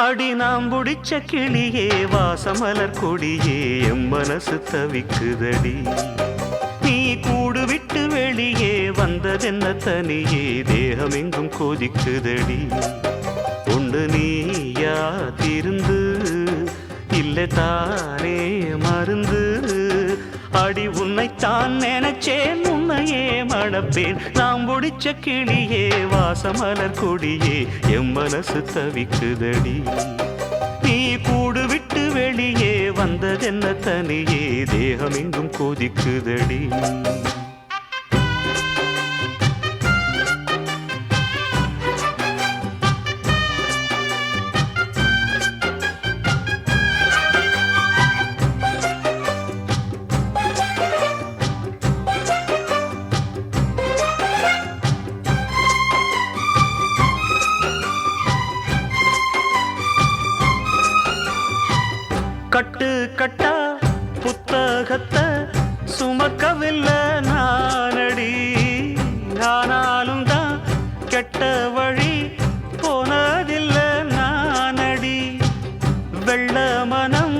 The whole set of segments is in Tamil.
அடி நாம் புடிச்ச கிளியே வாசமலர் கொடியே எம் மனசு தவிக்குதடி. நீ கூடு விட்டு வெளியே வந்ததென்ன தனியே தேகம் எங்கும் கொதிக்குதடி. ஒன்று நீயா திருந்து இல்லை தானே மருந்து. அடி உன்னைத்தான் நினைச்சேன் உன்னையே மணப்பேன். நாம் புடிச்ச கிளியே வாசமலர் கொடியே எம் மனசு தவிக்குதடி. நீ கூடு விட்டு வெளியே வந்ததென்ன தனியே தேகம் எங்கும் கொதிக்குதடி. கட்டு கட்டா புத்தகத்தை சுமக்கவில்லை நானடி. ஆனாலும் தான் கெட்ட வழி போனதில்லை நானடி. வெள்ள மனம்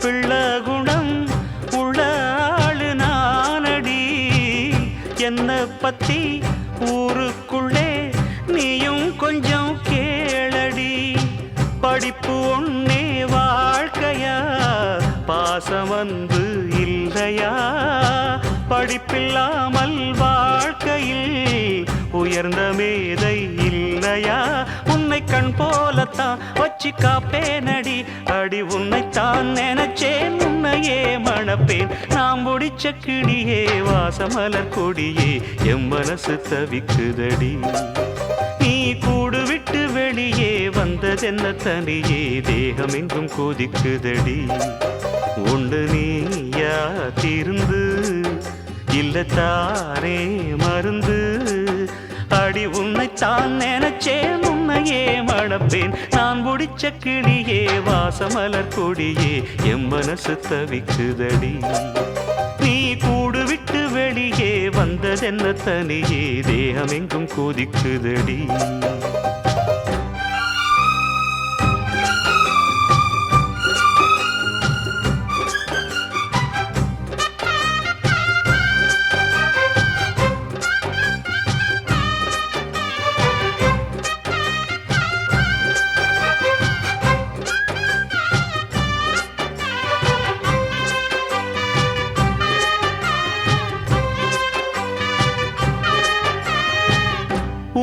பிள்ள குணம் உள்ள ஆளு நானடி. என்னை பத்தி ஊருக்குள்ளே நீயும் கொஞ்சம் கேளடி. படிப்பு ஒன்னே வாழ்க்கையா பாசம் வந்து இல்லையா. படிப்பில்லாமல் வாழ்க்கையில் உயர்ந்த மேதை இல்லையா. உன்னை கண் போலத்தான் வச்சு காப்பேனடி. அடி உன்னைத்தான் நினைச்சேன் உன்னையே மணப்பேன். நாம் முடிச்ச கிளியே வாசமலர் கொடியே எம் மனசு தவிக்குதடி. நீ கூடு விட்டு வெளியே வந்ததென்ன தனியே தேகம் எங்கும் கொதிக்குதடி. ஒன்று நீயா திருந்து இல்ல தானே மருந்து. அடி உன்னைத்தான் நினைச்சேன் உன்னையே மணப்பேன். நான் முடிச்ச கிளியே வாசமலர் கொடியே எம் மனசு தவிக்குதடி. நீ கூடு விட்டு வெளியே வந்ததென்ன தனியே தேகம் எங்கும் கொதிக்குதடி.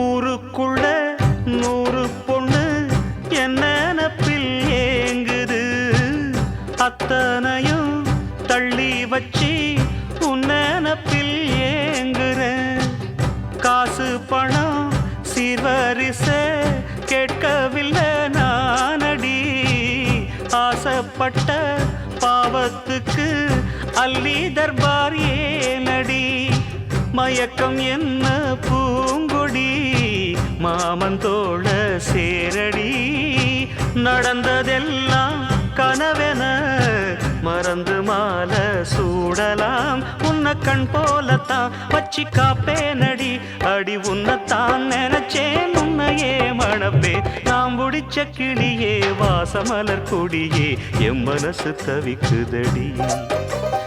ஊருக்குள்ள 100 பொண்ணு என்ன நினப்பில் ஏங்குது. அத்தனையும் தள்ளி வச்சு உன் நினப்பில் ஏங்குறேன். காசு பணம் சீர்வரிச கேட்கவில்லை நானடி. ஆசைப்பட்ட பாவத்துக்கு அள்ளி தர்பார் ஏனடி. மயக்கம் என்ன பூங்கொடி மாமந்தோட சேரடி. நடந்ததெல்லாம் கனவென மறந்து மாலை சூடலாம். உன்னை கண் போலத்தான் வச்சு காப்பேனடி. அடி உன்னைத்தான் நினைச்சேன் உன்னையே மணப்பேன். நாம் முடிச்ச கிளியே வாசமலர் கொடியே எம் மனசு தவிக்குதடி.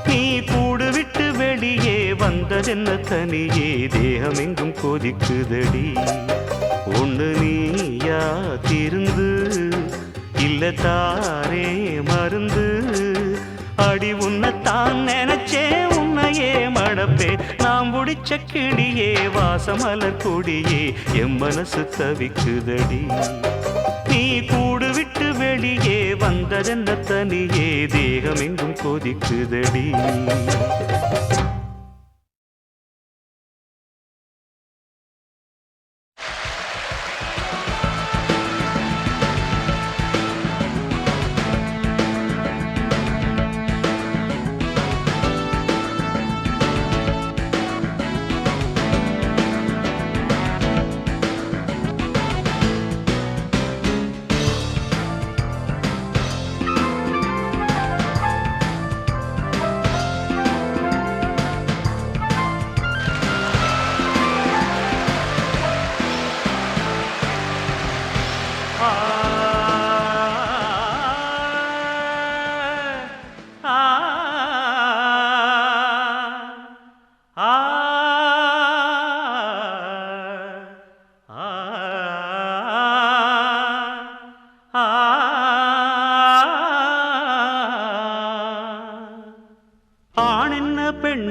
நீ கூடு விட்டு வெளியே வந்ததென்ன தனியே தேகம் எங்கும் கொதிக்குதடி. ஒன்று நீயா திருந்து இல்ல தானே மருந்து. அடி உன்னைத்தான் நினைச்சேன் உன்னையே மணப்பேன். நாம் முடிச்ச கிளியே வாசமலர் கொடியே எம் மனசு தவிக்குதடி. நீ கூடு விட்டு வெளியே வந்ததென்ன தனியே தேகம் எங்கும் கொதிக்குதடி.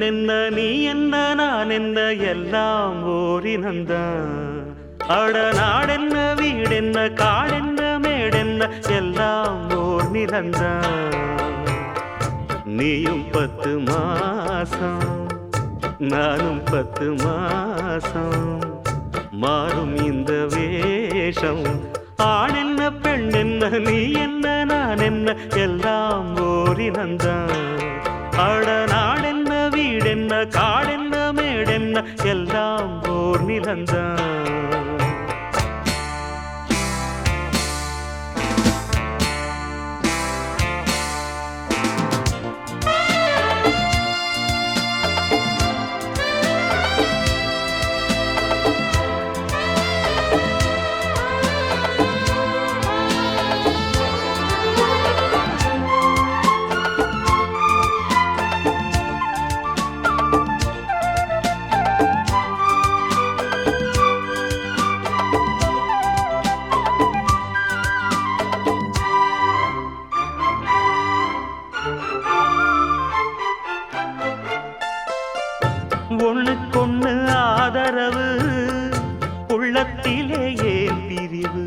என்ன நீ என்ன நான் என்ன எல்லாம் ஓரினந்தான். அட நாடென்ன வீடென்ன காடென்ன மேடென்ன எல்லாம் ஓர் நிலந்தான். நீயும் 10 மாசம் நானும் 10 மாசம் மாறும் இந்த வேஷம். ஆண் என்ன பெண் என்ன நீ என்ன நான் என்ன எல்லாம் ஓரினந்தான். அட நாடென்ன வீடென்ன காடென்ன மேடென்ன எல்லாம் ஓர் நிலந்தான். ஒண்ணுக்கொண்ணு ஆதரவு உள்ளத்திலே ஏன் பிரிவு.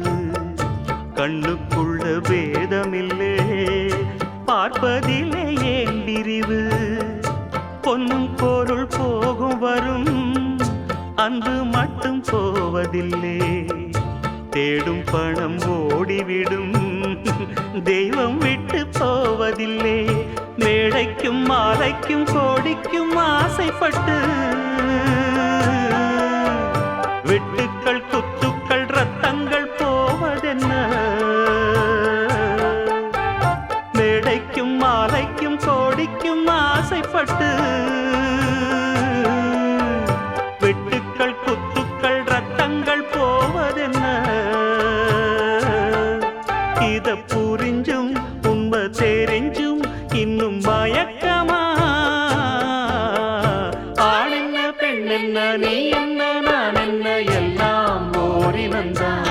கண்ணுக்குள்ள பேதமில்லே பார்ப்பதிலே ஏன் பிரிவு. பொன்னும் பொருள் போகும் வரும் அன்பு மட்டும் போவதில்லை. தேடும் பணம் ஓடிவிடும் தெய்வம் விட்டு போவதில்லை. மேடைக்கும் மாலைக்கும் கோடிக்கும் ஆசைப்பட்டு வெட்டுக்கள் குத்துக்கள் ரத்தங்கள் போவதென்ன. மேடைக்கும் மாலைக்கும் கோடிக்கும் ஆசைப்பட்டு வெட்டுக்கள் குத்துக்கள் ரத்தங்கள் போவதென்ன. இத புரிஞ்சும் உண்மை தெரிஞ்சும் இன்னும் மயக்கமா. ஆணென்ன பெண்ணென்ன நீ என்ன நான் என்ன எல்லாம் ஓரினந்தான்.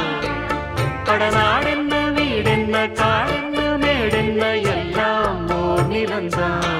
கடநாடென்ன வீடென்ன காடென்ன மேடென்ன எல்லாம் ஓர் நிலந்தான்.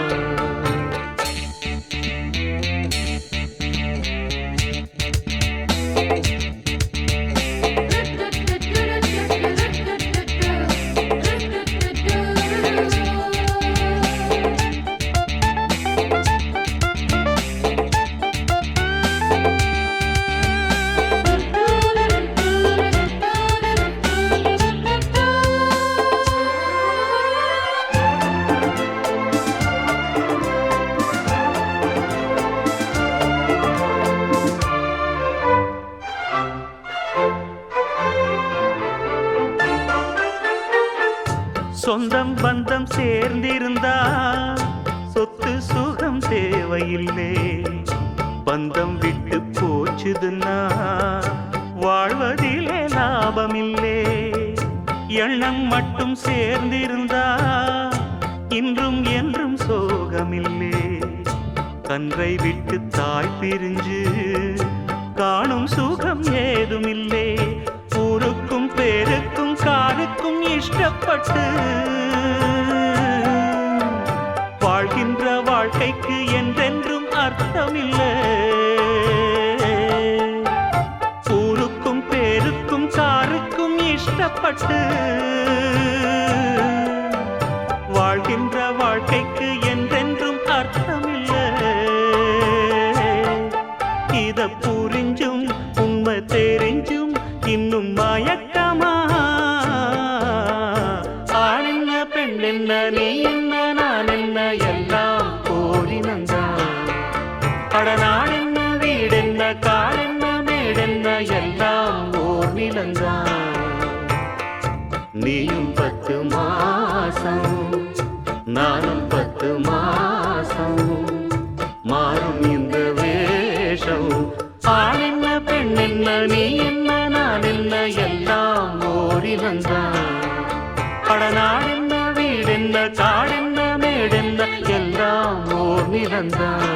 சொந்தம் பந்தம் சேர்ந்திருந்தா சொத்து சுகம் தேவையில்லை. பந்தம் விட்டு போச்சுதுன்னா வாழ்வதிலே லாபமில்லை. எண்ணம் மட்டும் சேர்ந்திருந்தா இன்றும் என்றும் சோகமில்லை. கன்றை விட்டு தாய் பிரிஞ்சு காணும் சுகம் ஏதுமில்லை. ஊருக்கும் பேருக்கும் காருக்கும் இஷ்டப்பட்டு வாழ்கின்ற வாழ்க்கைக்கு என்றென்றும் அர்த்தமில்லை. ஊருக்கும் பேருக்கும் காருக்கும் இஷ்டப்பட்டு வாழ்கின்ற வாழ்க்கைக்கு என்றென்றும் அர்த்தமில்லை. இத புரிஞ்சும் உண்மை தெரிஞ்சும் இன்னும் மயக்கமா. ஆணென்ன பெண்ணென்ன நீ என்ன நான் என்ன எல்லாம் ஓரினந்தான். கடநாடென்ன வீடென்ன காடென்ன மேடென்ன எல்லாம் ஓர் நிலந்தான். நீயும் 10 மாசம் நானும் 10 மாசம் மாறும் இந்த வேஷம். ஆணென்ன பெண்ணென்ன நீ என்ன நான் என்ன எல்லாம் ஓரினந்தான். கடநாடென்ன வீடென்ன காடென்ன மேடென்ன எல்லாம் ஓர் நிலந்தான்.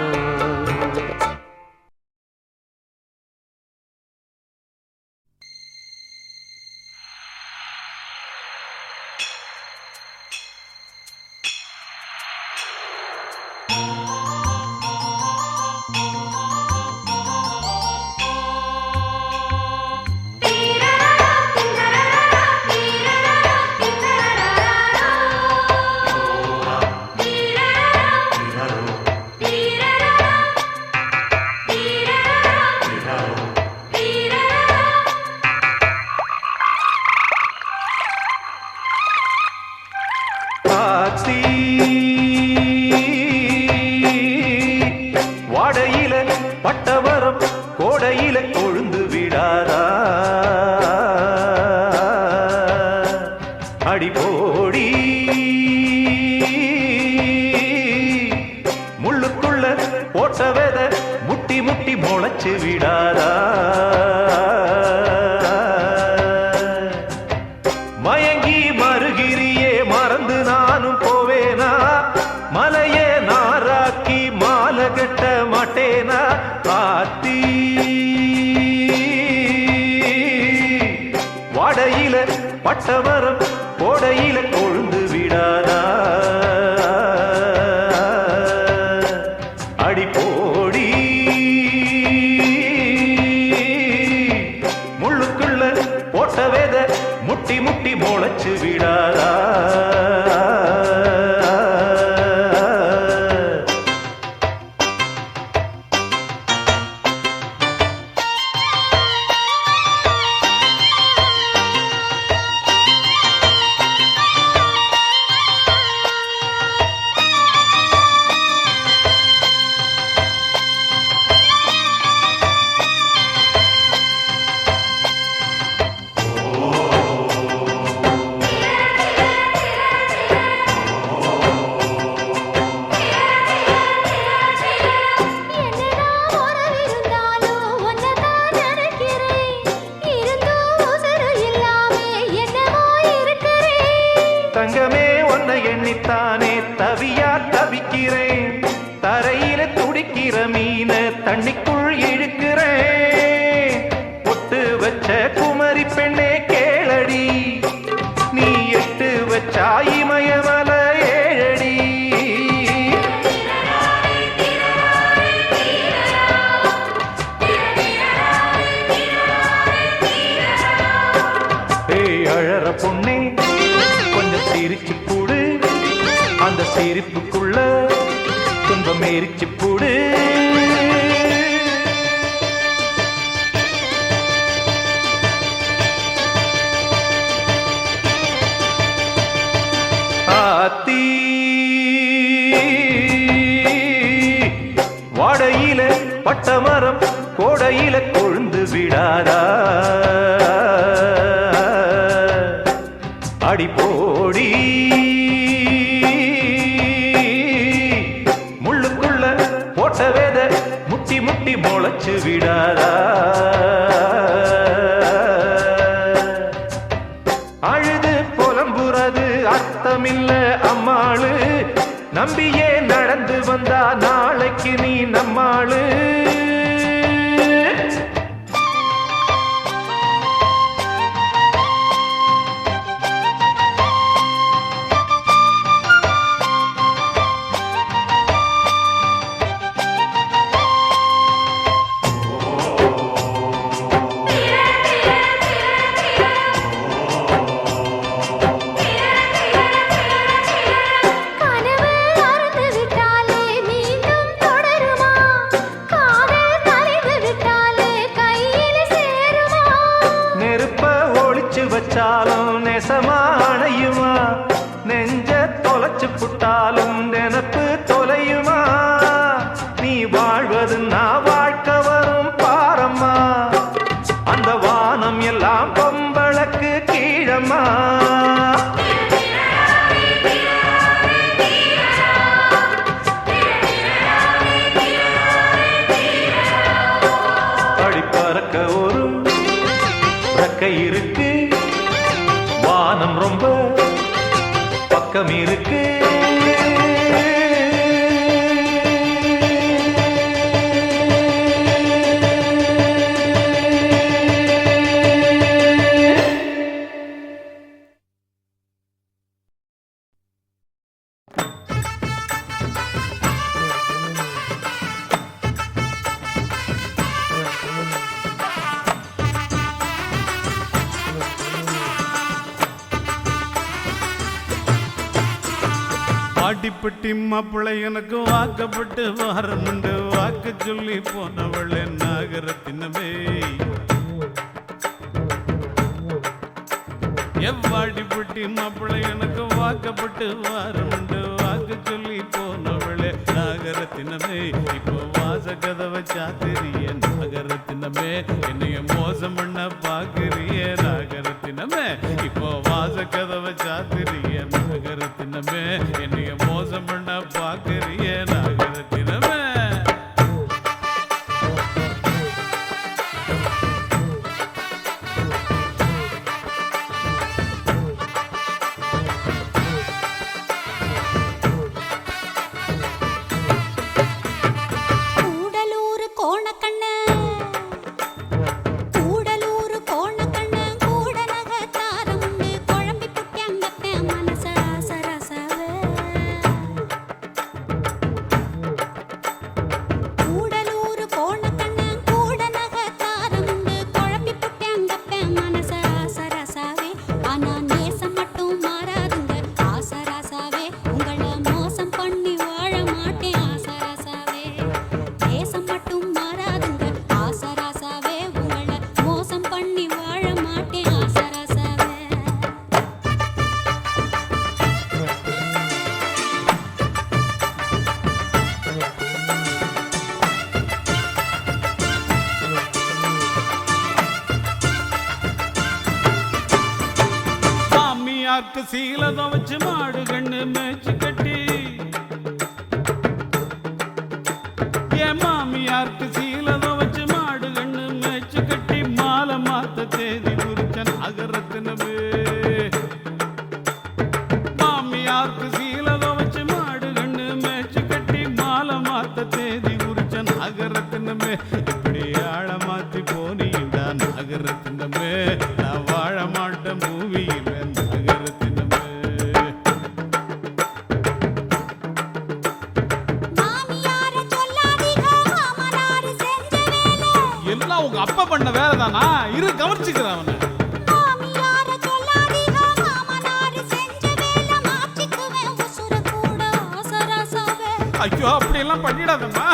அடி போடி முள்ளுக்குள்ள போட்ட வித முட்டி முட்டி முளைச்சு விடாதா மயங்கி மறுகிரியே மறந்து நானும் போவேனா மலையே நாராக்கி மாலை கட்ட மாட்டேனா ஆத்தி வாடையில பட்டமரம் கோடையில கொழுந்து விடாதா அடி போடி முள்ளுக்குள்ள போட்ட வேத முட்டி முட்டி முளைச்சு விடாதா தங்கமே உன்னை எண்ணித்தானே தவியா தவிக்கிறேன் தரையில துடிக்கிற மீன தண்ணிக்குள் இழுக்கிறேன் பொட்டு வச்ச குமரி பெண்ணே கேளடி நீ எட்டு வச்சா இமயமல ஏழடி அழற பொண்ணே சிரிச்சு பூடு அந்த சிரிப்புக்குள்ள துன்பம் எரிச்சு பூடு ஆத்தி வாடையில பட்டமரம் கோடையில கொழுந்து விடாதா அடி போடி முள்ளுக்குள்ள போட்ட வேத முட்டி முட்டி முளைச்சு விடாதா அழுது புலம்புறது அர்த்தமில்ல அம்மாளு நம்பியே நடந்து வந்தா நாளைக்கு நீ நம்மாளு வச்சாலும் நெசமானையுமா நெஞ்ச தொலைச்சு புட்டாலும் நினப்பு தொலையுமா நீ வாழ்வது நான் வாழ்க்கை வரும் பாரம்மா அந்த வானம் எல்லாம் பொம்பளக்கு கீழம்மா படிப்பறக்க ஒரு ரெக்கை இருக்கு வானம் ரொம்ப பக்கம் இருக்கு ஆட்டிப்பட்டி மாப்பிள்ளை எனக்கு வாக்கப்பட்டு வரணுண்டு வாக்கு சொல்லி போனவளே நாகரத்தினமே எவ்வாடிப்பட்டி மாப்பிள்ளை எனக்கு வாக்கப்பட்டு வரணுண்டு வாக்கு சொல்லி போனவளே நாகரத்தினமே இப்போ வாச கதவை சாத்திரிய நாகரத்தினமே என்னைய மோசம் பண்ண பாக்குறிய நாகரத்தினமே இப்போ வாச கதவை சாத்திரிய நாகரத்தினமே என்னைய மோசம் பண்ண பாக்குறிய நாகரத்தினமே. மாமியார்க்கு சீலத வச்சு மாடு கண்ணு மேய்ச்சி கட்டி என் மாமியார்க்கு சீலத வச்சு மாடு கண்ணு மேய்ச்சி கட்டி மாலை மாத்த தேதி குறிச்ச நாகரத்தினமே. மாமியார்க்கு சீலத வச்சு மாடு கண்ணு மேய்ச்சி கட்டி மாலை மாத்த தேதி குறிச்ச நாகரத்தினமே. இப்படி ஆழ மாத்தி போனீண்டா நாகரத்தினமே நான் வாழ மாட்டேன் பூமியில் எல்லாம் உங்க அப்பா பண்ண வேலை தானா இரு கவனிச்சுக்கிறேன் அவனை. ஐயோ அப்படி எல்லாம் பண்ணிடாதம்மா.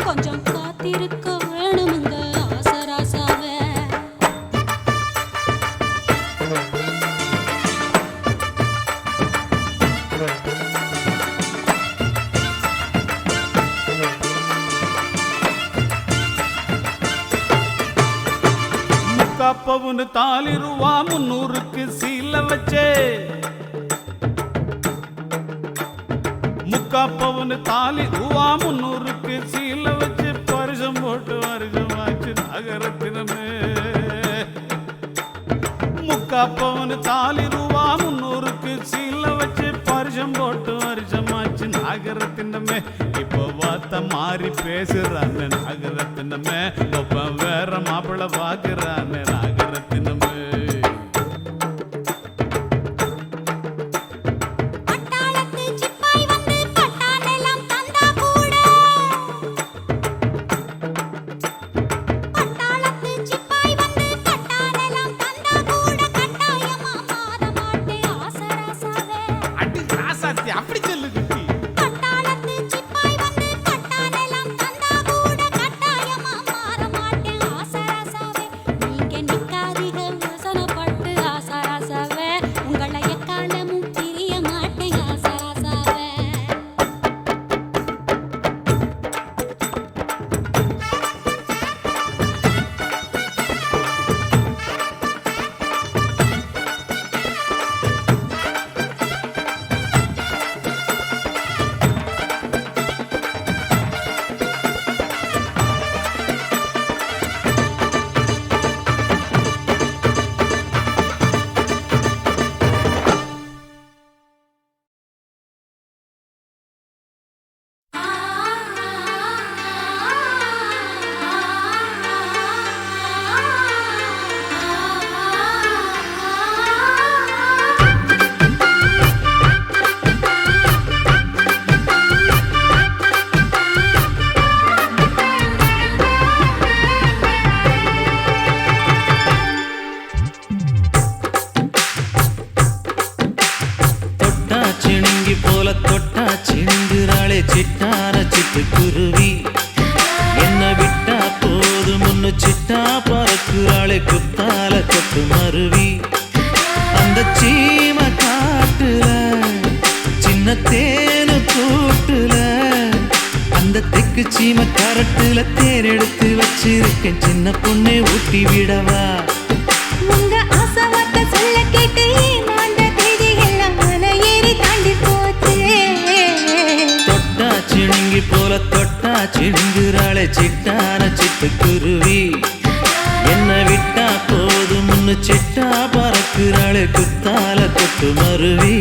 கொஞ்சம் காத்திருக்க வேணுமுங்க ஆசராசாவே. முக்காப்பவுன்னு தாலி ரூபா 300க்கு சீல வச்சே. முக்காப்பவுன்னு தாலி ரூபா 300க்கு சீல வச்சு பரிசம் போட்டு வருஷமாச்சு நாகரத்தினமே. முக்காப்பவுன்னு தாலி ரூபா 300க்கு சீல வச்சு பரிசம் போட்டு வருஷமாச்சு நாகரத்தினமே. இப்போ வார்த்தை மாறி பேசுறான்னு நாகரத்தினமே. ஒப்ப வேற மாப்பிள்ள பாக்குறான்னு நாகரத்தினமே. அப்படி சொல்லு குட்டி. தொட்டா சிந்துராளே சிட்டார சிட்டு குருவி என்ன விட்டா போதும் தெற்கு சீம கரட்டுல தேர் எடுத்து வச்சிருக்கேன் சின்ன பொண்ணே ஊட்டி விடவா உங்க ஆசவார்த்தை சொல்ல கேட்டு ஏமாந்த தேதி எல்லாம் மலை ஏறி தாண்டி போச்சு தொட்டா சிணுங்கி போல தொட்டா சிணுங்குறாளே சிட்டான சிட்டுக்குருவி என்ன விட்டா போதும் முன்னு சிட்டா பறக்குறாளே குத்தால கொட்டு மருவி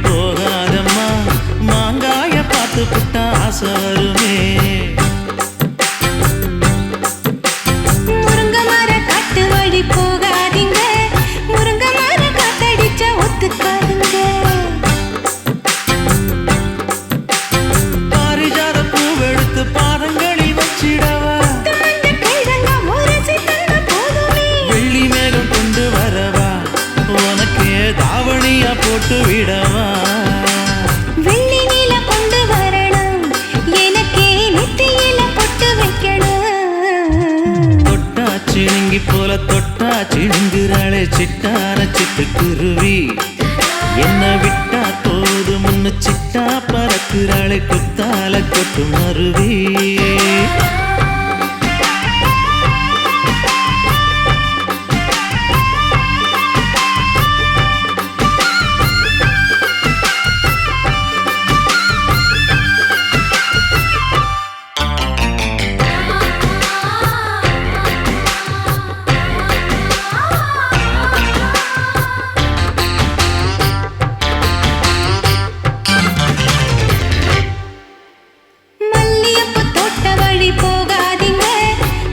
போகாதம்மா மாங்காய பார்த்து புட்டா ஆசை வருமே முருங்க மர காட்டு வழி போகாதீங்க முருங்க மர காத்தடிச்சா ஒத்துக்காதுங்க பாரிஜாத பூவெடுத்து பாதங்களில் வச்சிடவா வெள்ளி மேகம் கொண்டு வரவா உனக்கே தாவணியா போட்டு விடவா வெள்ளி நீல கொண்டு வரணும் எனக்கே நெத்தியில பொட்டு வைக்கணும் தொட்டா சிணுங்கி போல தொட்டா சிணுங்குறாளே சிட்டான சிட்டுக்குருவி என்ன விட்டா போது முன்னு சிட்டா பறக்குறாளே குத்தால கொட்டு மருவி மல்லியப்பு தோட்ட வழி போகாதீங்க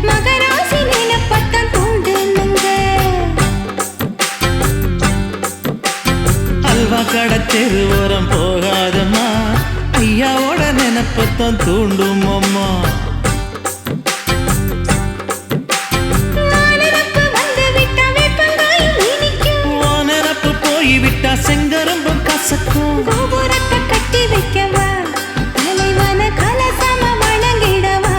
மகராசி நினைப்பத்தான் தூண்டுனுங்க அல்வா கடத்தெரு ஓரம் போகாதம்மா ஐயாவோட நினைப்பத்தான் தூண்டும் அம்மா நினப்பு வந்து விட்டா வேப்பங்காய் இனிக்கும் ஓ நினப்பு போய்விட்டா செங்கரும்பும் கசக்கும் கோபுரத்தை கட்டி வைக்கவா தலைவன கலசம வணங்கிடவா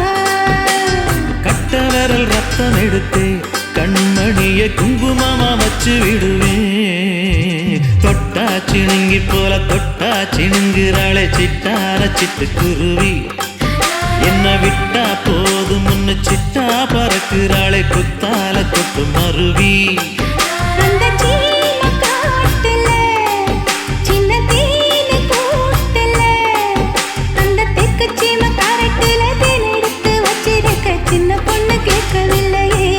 கட்ட விரல் ரத்தம் எடுத்து கண்மணிய குங்குமமா வச்சு விடுவேன் தொட்டா சிணுங்கி போல தொட்டா சிணுங்குறாளே சிட்டான சிட்டுக்குருவி என்ன விட்டா போதும் முன்னு சிட்டா பறக்குறாளே குத்தால கொட்டு மருவி அந்த சீம காட்டுல சின்ன தேனு கூட்டுல அந்த தெற்கு சீம கரட்டுல தேன் எடுத்து வச்சிருக்க சின்ன பொண்ணு கேட்கவில்லையே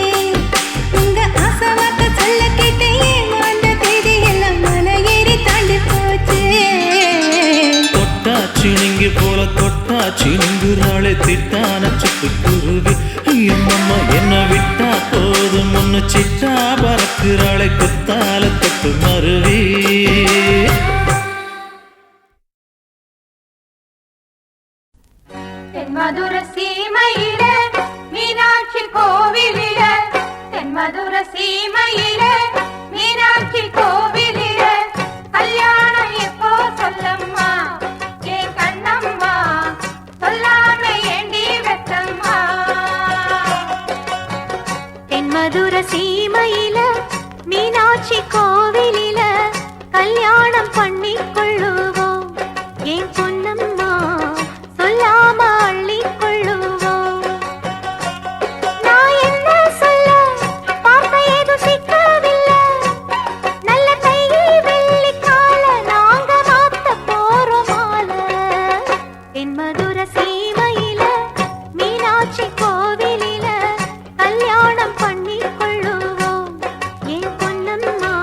உங்க ஆசவார்த்தை சொல்ல கேட்டு ஏமாந்த தேதி எல்லாம் மலை ஏறி தாண்டி போச்சு தொட்டா சிணுங்கி போல தொட்டா சிணுங்குறாளே திட்டான சிட்டுக்குருவி அம்மம்மா என்ன விட்டா போதும் முன்னு சிட்டா பறக்குறாளே குத்தால கொட்டு மருவி தென்மதுர சீமையில மீனாட்சி கோவிலில தென்மதுர சீமையில மீனாட்சி கோவிலில கல்யாணம் எப்போ சொல்லம்மா ஏன் கண்ணம்மா சொல்லாம ஏண்டி வெத்தம்மா தென்மதுர சீமையில மீனாட்சி கோவிலில கல்யாணம் பண்ணி கொள்ளுவோம் ஏன் பொன்னம்மா சொல்லாம அள்ளி கொள்ளுவோம் நான் என்ன சொல்ல பார்த்த ஏது சிக்கவில்லை நல்ல கையை வெள்ளிக்கால நாங்க மாத்த போறோம் மாலை தென்மதுர சீமையில மீனாட்சி கோவிலில கல்யாணம் பண்ணி கொள்ளுவோம் ஏன் பொன்னம்மா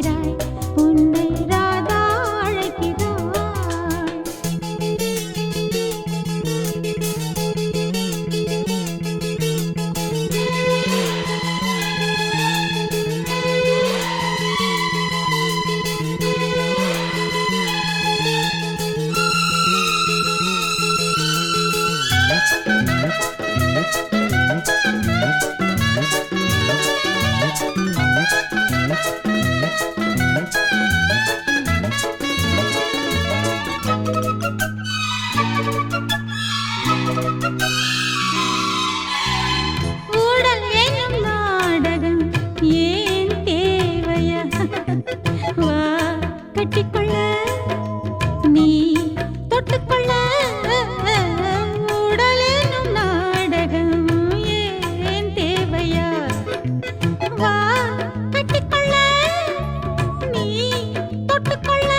அழைக்கிறாய் உன்னை ராதா அழைக்கிறாய் ஊடல் என்னும் நாடகம் ஏன் தேவையா வா கட்டிக்கொள்ள நீ தொட்டுக்கொள்ள ஊடல் என்னும் நாடகம் ஏன் தேவையா வா கட்டிக்கொள்ள நீ தொட்டுக்கொள்ள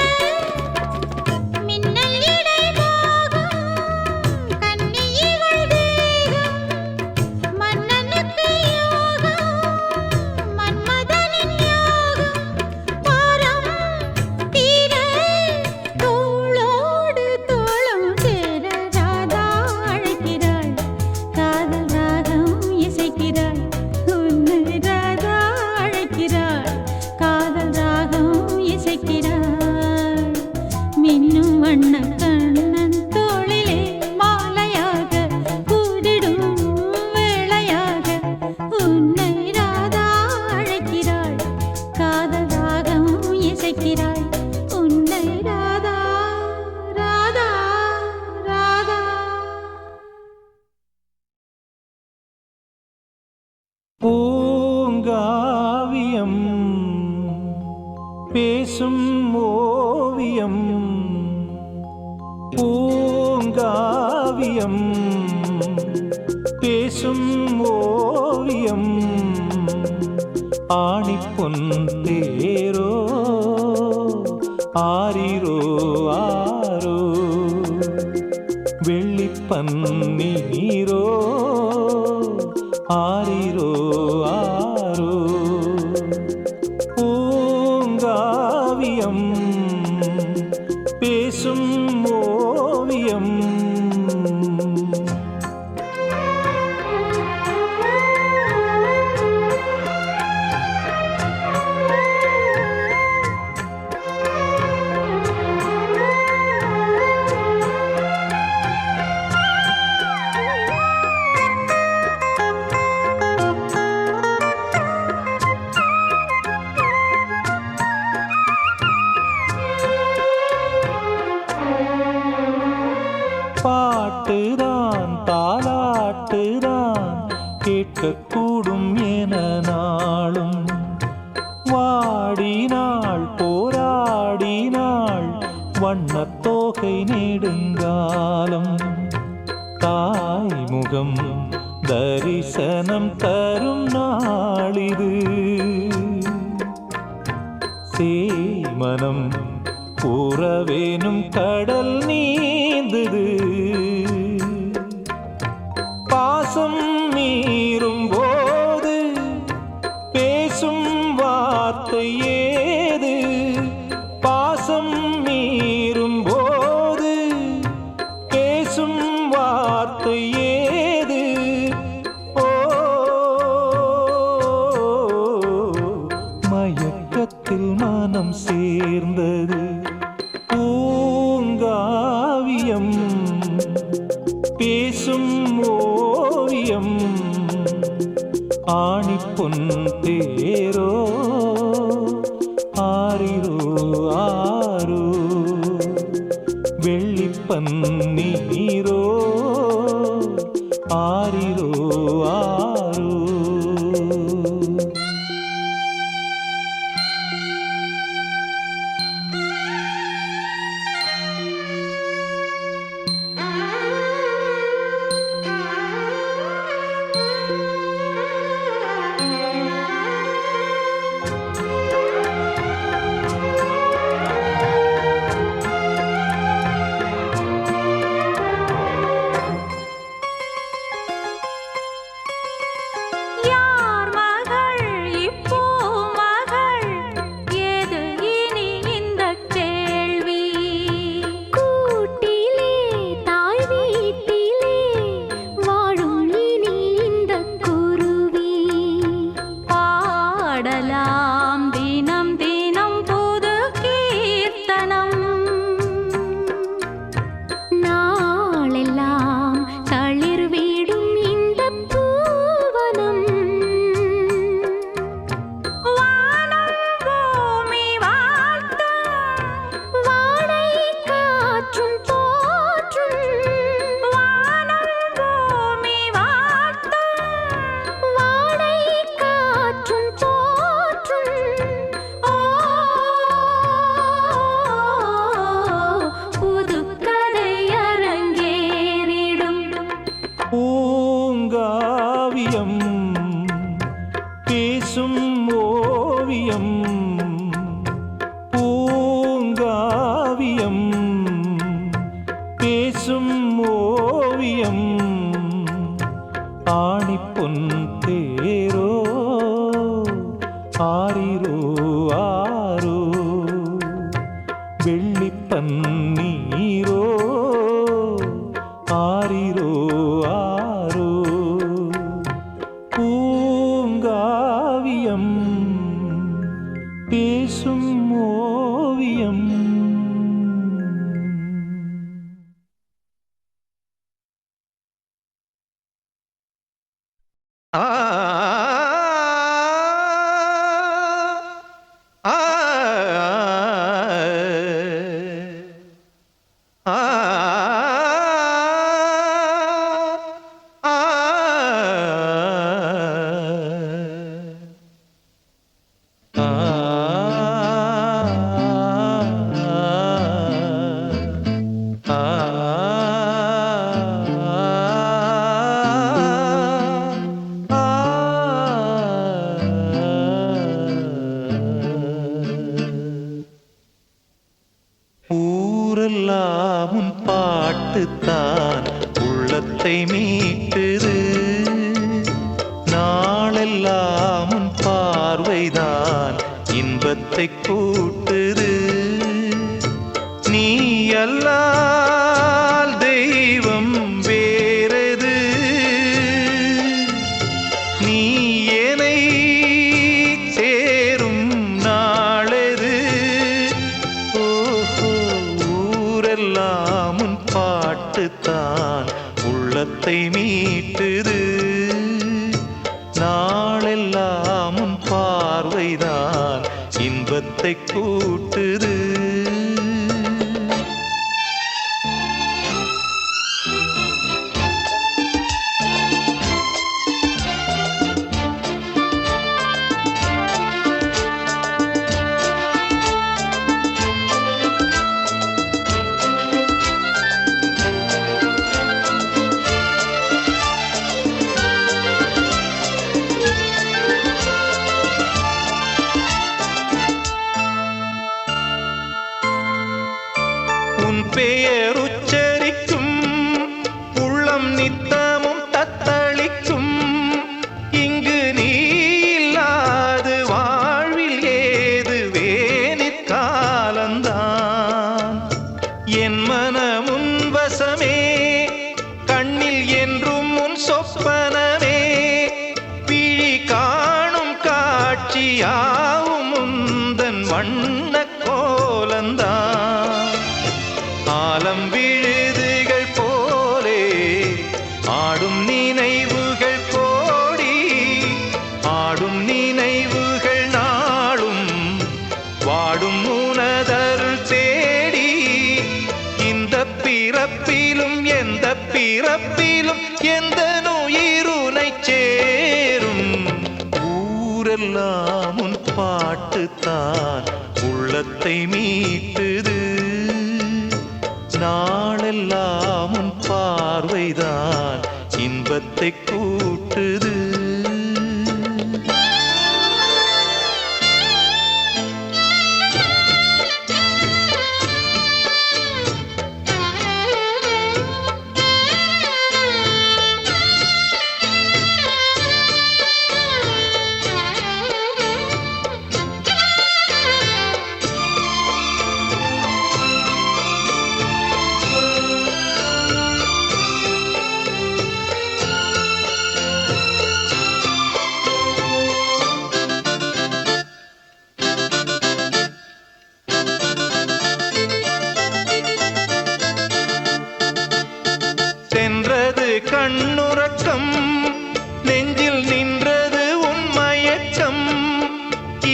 மின்னல் இடை போகும் கன்னியர்கள் தேகம் மன்னனுக்கு யோகம் மன்மதனின் யோகம் பாரம் தீர தோளோடு தோளும் சேர ராதா அழைக்கிறாள் காதல் ராகம் இசைக்கிறாள் உன்னை ராதா அழைக்கிறாள் காதல் ராகம் இசைக்கிறாள் மின்னும் வண்ண கண்ணன் தோளிலே மாலையாக கூடிடும் வேளையாக உன்னை ராதா அழைக்கிறாள் காதல் ராகம் இசைக்கிறாள் உன்னை ராதா ராதா ராதா பூங்காவியம் பேசும் ஓவியம் பூங்காவியம் பேசும் ஓவியம் ஆணிப்பொன் தேரோ ஆரிரோ ஆரோ வெள்ளிப்பன்னீரோ ஆரிரோ ஆரோ பூங்காவியம் பேசும் ஓவியம் பாட்டுதான் தாலாட்டுதான் கேட்கக்கூடும் என நாளும் வாடினாள் போராடினாள் வண்ணத்தோகை நெடுங்காலம் தாய் முகம் தரிசனம் தரும் நாளிது சேமனம் உறவேனும் கடல் நீந்தது பாசம் மீறும் போது பேசும் வார்த்தை ஏது பாசம் மீறும் போது பேசும் வார்த்தை ஏது ஓ மயக்கத்தில் மனம் சேர்ந்தது பூங்காவியம் பேசும் ஓவியம் ஆணிப்பொன் தேரோ ஆரிரோ ஆரோ வெள்ளிப்பன்னீரோ ஆரிரோ ஆரோ பூங்காவியம் பேசும் ஓவியம் ஆணிப்பொன் தேரோ ஆரிரோ ஆரோ வெள்ளிப்பன்னீரோ ஆரிரோ ஆரோ பூங்காவியம் பேசும் ஓவியம். ஆ ஆ ஆ ஊரெல்லாம் உன் பாட்டுத்தான் உள்ளத்தை மீட்டுது, நாளெல்லாம் உன் பார்வைதான் இன்பத்தை கூட்டுது. நீ அல்லால் தெய்வம் வேறது, நீ என்னை சேரும் நாளெது. ஓஹோ, ஊரெல்லாம் உன் பாட்டுத்தான் உள்ளத்தை மீட்டுது, நாளெல்லாம் உன் பார்வைதான் இன்பத்தை கூட்டுது. உன் பெயர் உச்சரிக்கும் உள்ளம் நித்தமும் தத்தளிக்கும். இங்கு நீ இல்லாது வாழ்வில் ஏது வேனிற் காலந்தான். என் மனமுன் வசமே, கண்ணில் என்றும் உன் சொப்பனமே, விழி காணும் காட்சியாவும் உந்தன் வண்ண கோலந்தான். ஆலம் விழுதுகள் போலே ஆடும் நினைவுகள் கோடி, ஆடும் நினைவுகள் நாளும் வாடும் உனதருள் தேடி. இந்த பிறப்பிலும் எந்த பிறப்பிலும் எந்த உயிருனை சேரும். ஊரெல்லாம் உன் பாட்டுத்தான் உள்ளத்தை மீட்டுது, நாளெல்லாம் உன் பார்வைதான் இன்பத்தை கூட்டுது. சென்றது கண்ணுறக்கம், நெஞ்சில் நின்றது உன் மயக்கம்.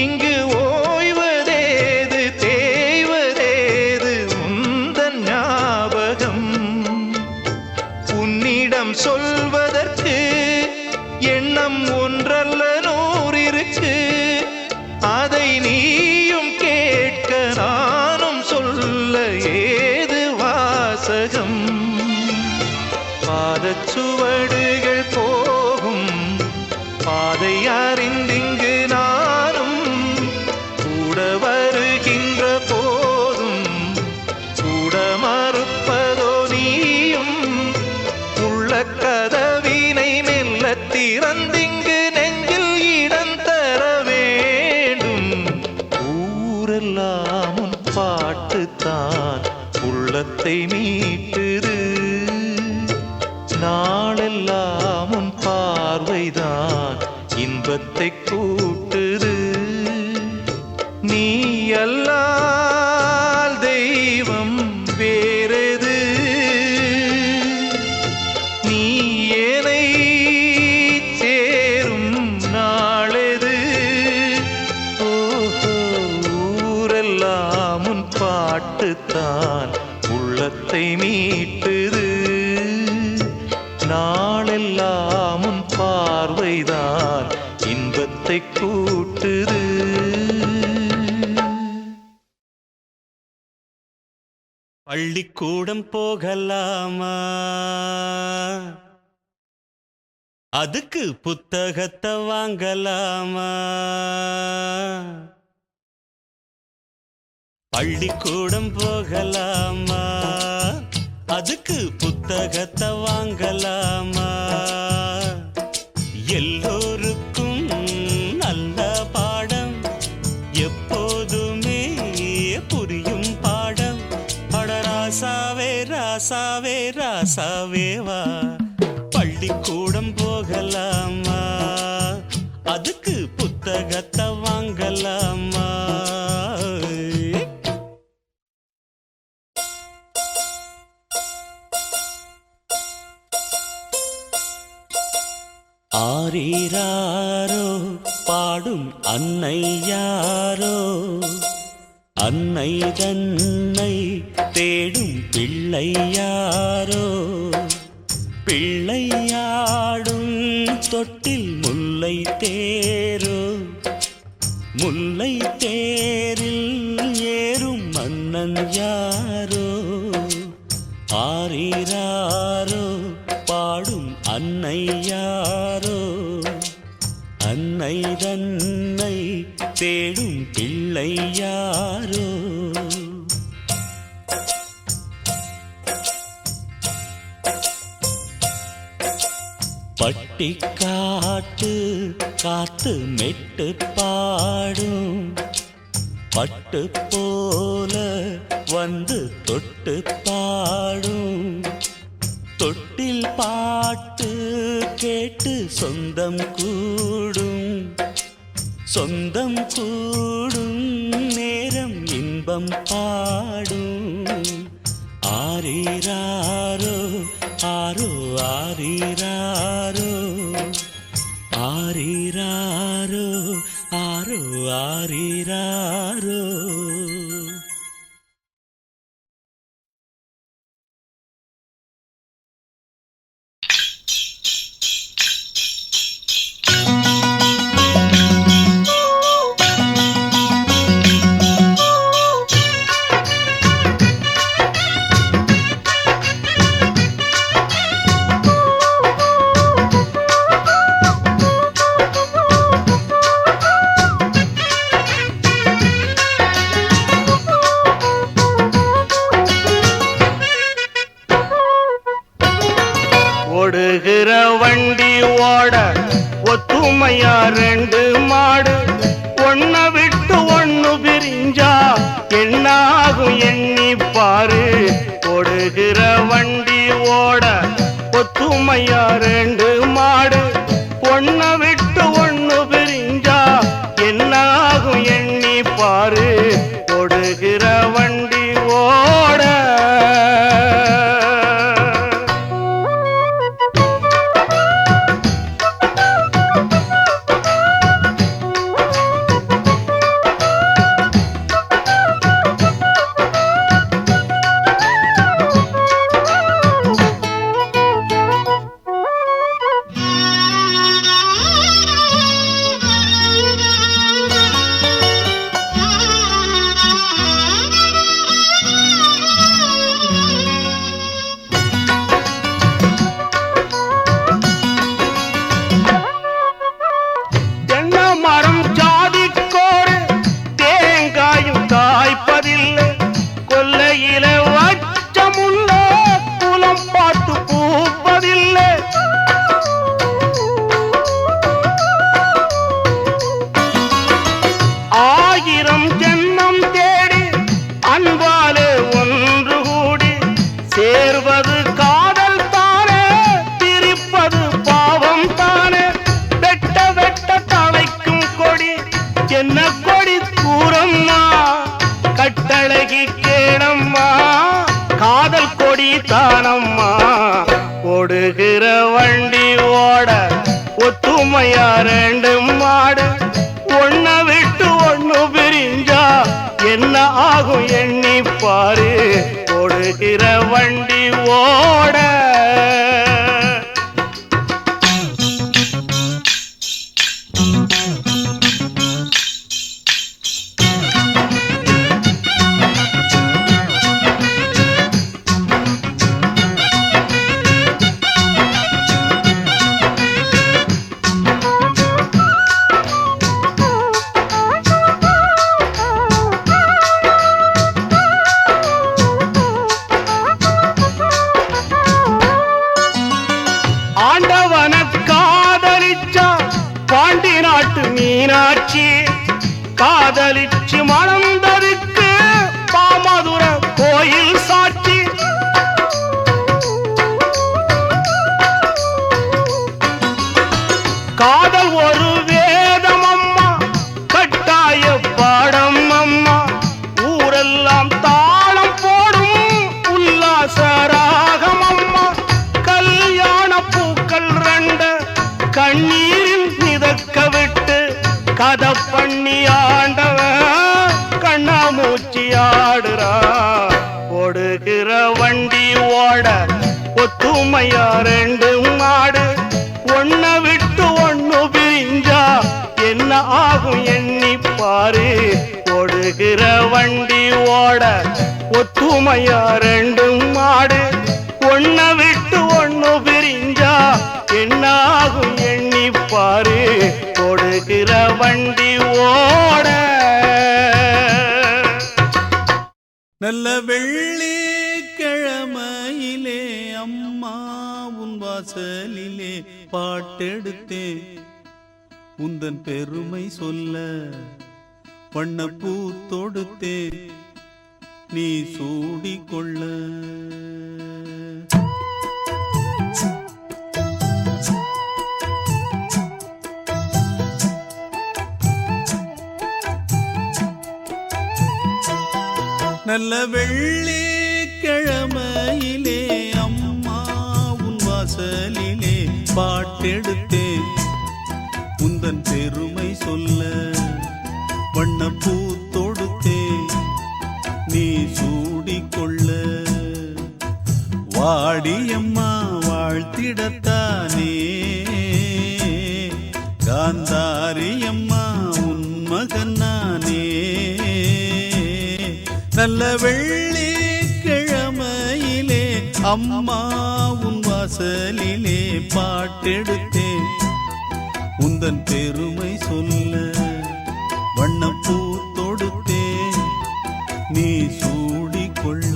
இங்கு ஓய்வதேது தேய்வதேது உந்தன் ஞாபகம். உன்னிடம் சொல்வதற்கு எண்ணம் ஒன்றல்ல நூறிருக்கு, அதை நீயும் கேட்க நானும் சொல்ல ஏது வாசகம். பாதச்சுவடுகள் போகும் பாதை அறிந்திங்கு நானும் ஊரெல்லாம் உன் பாட்டுத்தான் உள்ளத்தை மீட்டுது நாளெல்லாம் உன் பார்வைதான் இன்பத்தை கூட்டுது நீ அல்லால் தெய்வம் வேறெது நீ ஏனை சேரும் நாளெது ஓஹோ ஊரெல்லாம் உன் பாட்டுத்தான் உள்ளத்தை மீட்டுது நாளெல்லாம் உன் பார்வைதான் இன்பத்தை கூட்டுது பள்ளிக்கூடம் போகலாமா அதுக்கு புத்தகத்தை வாங்கலாமா பள்ளிக்கூடம் போகலாமா அதுக்கு புத்தகத்தை வாங்கலாமா எல்லோருக்கும் நல்ல பாடம் எப்போதுமே புரியும் பாடம் அட ராசாவே ராசாவே ராசாவே வா பள்ளிக்கூடம் போகலாமா அதுக்கு புத்தகத்தை வாங்கலாமா ஆரீராரோ பாடும் அன்னை யாரோ அன்னை தன்னை தேடும் பிள்ளை யாரோ பிள்ளையாடும் தொட்டில் முல்லை தேரோ முல்லை தேரில் ஏறும் மன்னன் யாரோ ஆரீராரோ பாடும் அன்னை யாரோ அன்னை தன்னை தேடும் பிள்ளை யாரோ பட்டிக்காட்டு காத்து மெட்டு பாடும் பட்டு போல வந்து தொட்டு பாடும் தொட்டில் பாட்டு கேட்டு சொந்தம் கூடும் சொந்தம் கூடும் நேரம் இன்பம் பாடும் ஆரீராரோ ஆரோ ஆரீராரோ ஆரீராரோ ஆரோ ஆரீராரோ ஓடுகிற வண்டி ஓட ஒத்துமையா ரெண்டு மாடு ஒன்ன விட்டு ஒண்ணு பிரிஞ்சா என்னாகும் எண்ணி பாரு ஓடுகிற வண்டி ஓட ஒத்துமையா ரெண்டு மாடு ஒன்ன விட்டு ஒண்ணு பிரிஞ்சா என்னாகும் எண்ணி பாரு ஓடுகிற வண்டி ஓட அப்படித்தானம்மா ஓடுகிற வண்டி ஓட ஒத்துமையா ரெண்டு மாடு ஒன்ன விட்டு ஒண்ணு பிரிஞ்சா என்ன ஆகும் எண்ணி பாரு ஓடுகிற வண்டி ஓட மீனாட்சி காதலிச்சு மணந்தருக்கு பாமதுர கோயில் சாட்சி காதல் ஒரு வேதம் அம்மா கட்டாய பாடம் அம்மா ஊரெல்லாம் தாளம் போடும் உல்லாச ராகம் அம்மா கல்யாண பூக்கள் ரெண்டு கண்ணீரில் மிதக்க விட்டு கதை பண்ணி ஆண்டவன் கண்ணாமூச்சி ஆடுறா ஓடுகிற வண்டி ஓட ஒத்துமையா ரெண்டு மாடு ஒன்ன விட்டு ஒண்ணு பிரிஞ்சா என்ன ஆகும் எண்ணி பாரு ஓடுகிற வண்டி ஓட ஒத்துமையா ரெண்டு மாடு ஒன்ன விட்டு ஒண்ணு பிரிஞ்சா என்ன ஆகும் எண்ணி பாரு ஓடுகிற வண்டி ஓட நல்ல வெள்ளிக்கிழமையிலே அம்மா உன் வாசலிலே பாட்டெடுத்தேன் உந்தன் பெருமை சொல்ல வண்ணப்பூ தொடுத்தேன் நீ சூடிக்கொள்ள நல்ல வெள்ளிக்கிழமையிலே அம்மா உன் வாசலிலே பாட்டெடுத்தேன் உந்தன் பெருமை சொல்ல வண்ணப்பூ தொடுத்தேன் நீ சூடிக்கொள்ள வாடியம்மா வாழ்த்திடத்தானே காந்தாரியம்மா உன் மகன் நானே நல்ல வெள்ளிக்கிழமையிலே அம்மா உன் வாசலிலே பாட்டெடுத்தேன் உந்தன் பெருமை சொல்ல வண்ணப்பூ தொடுத்தேன் நீ சூடிக்கொள்ள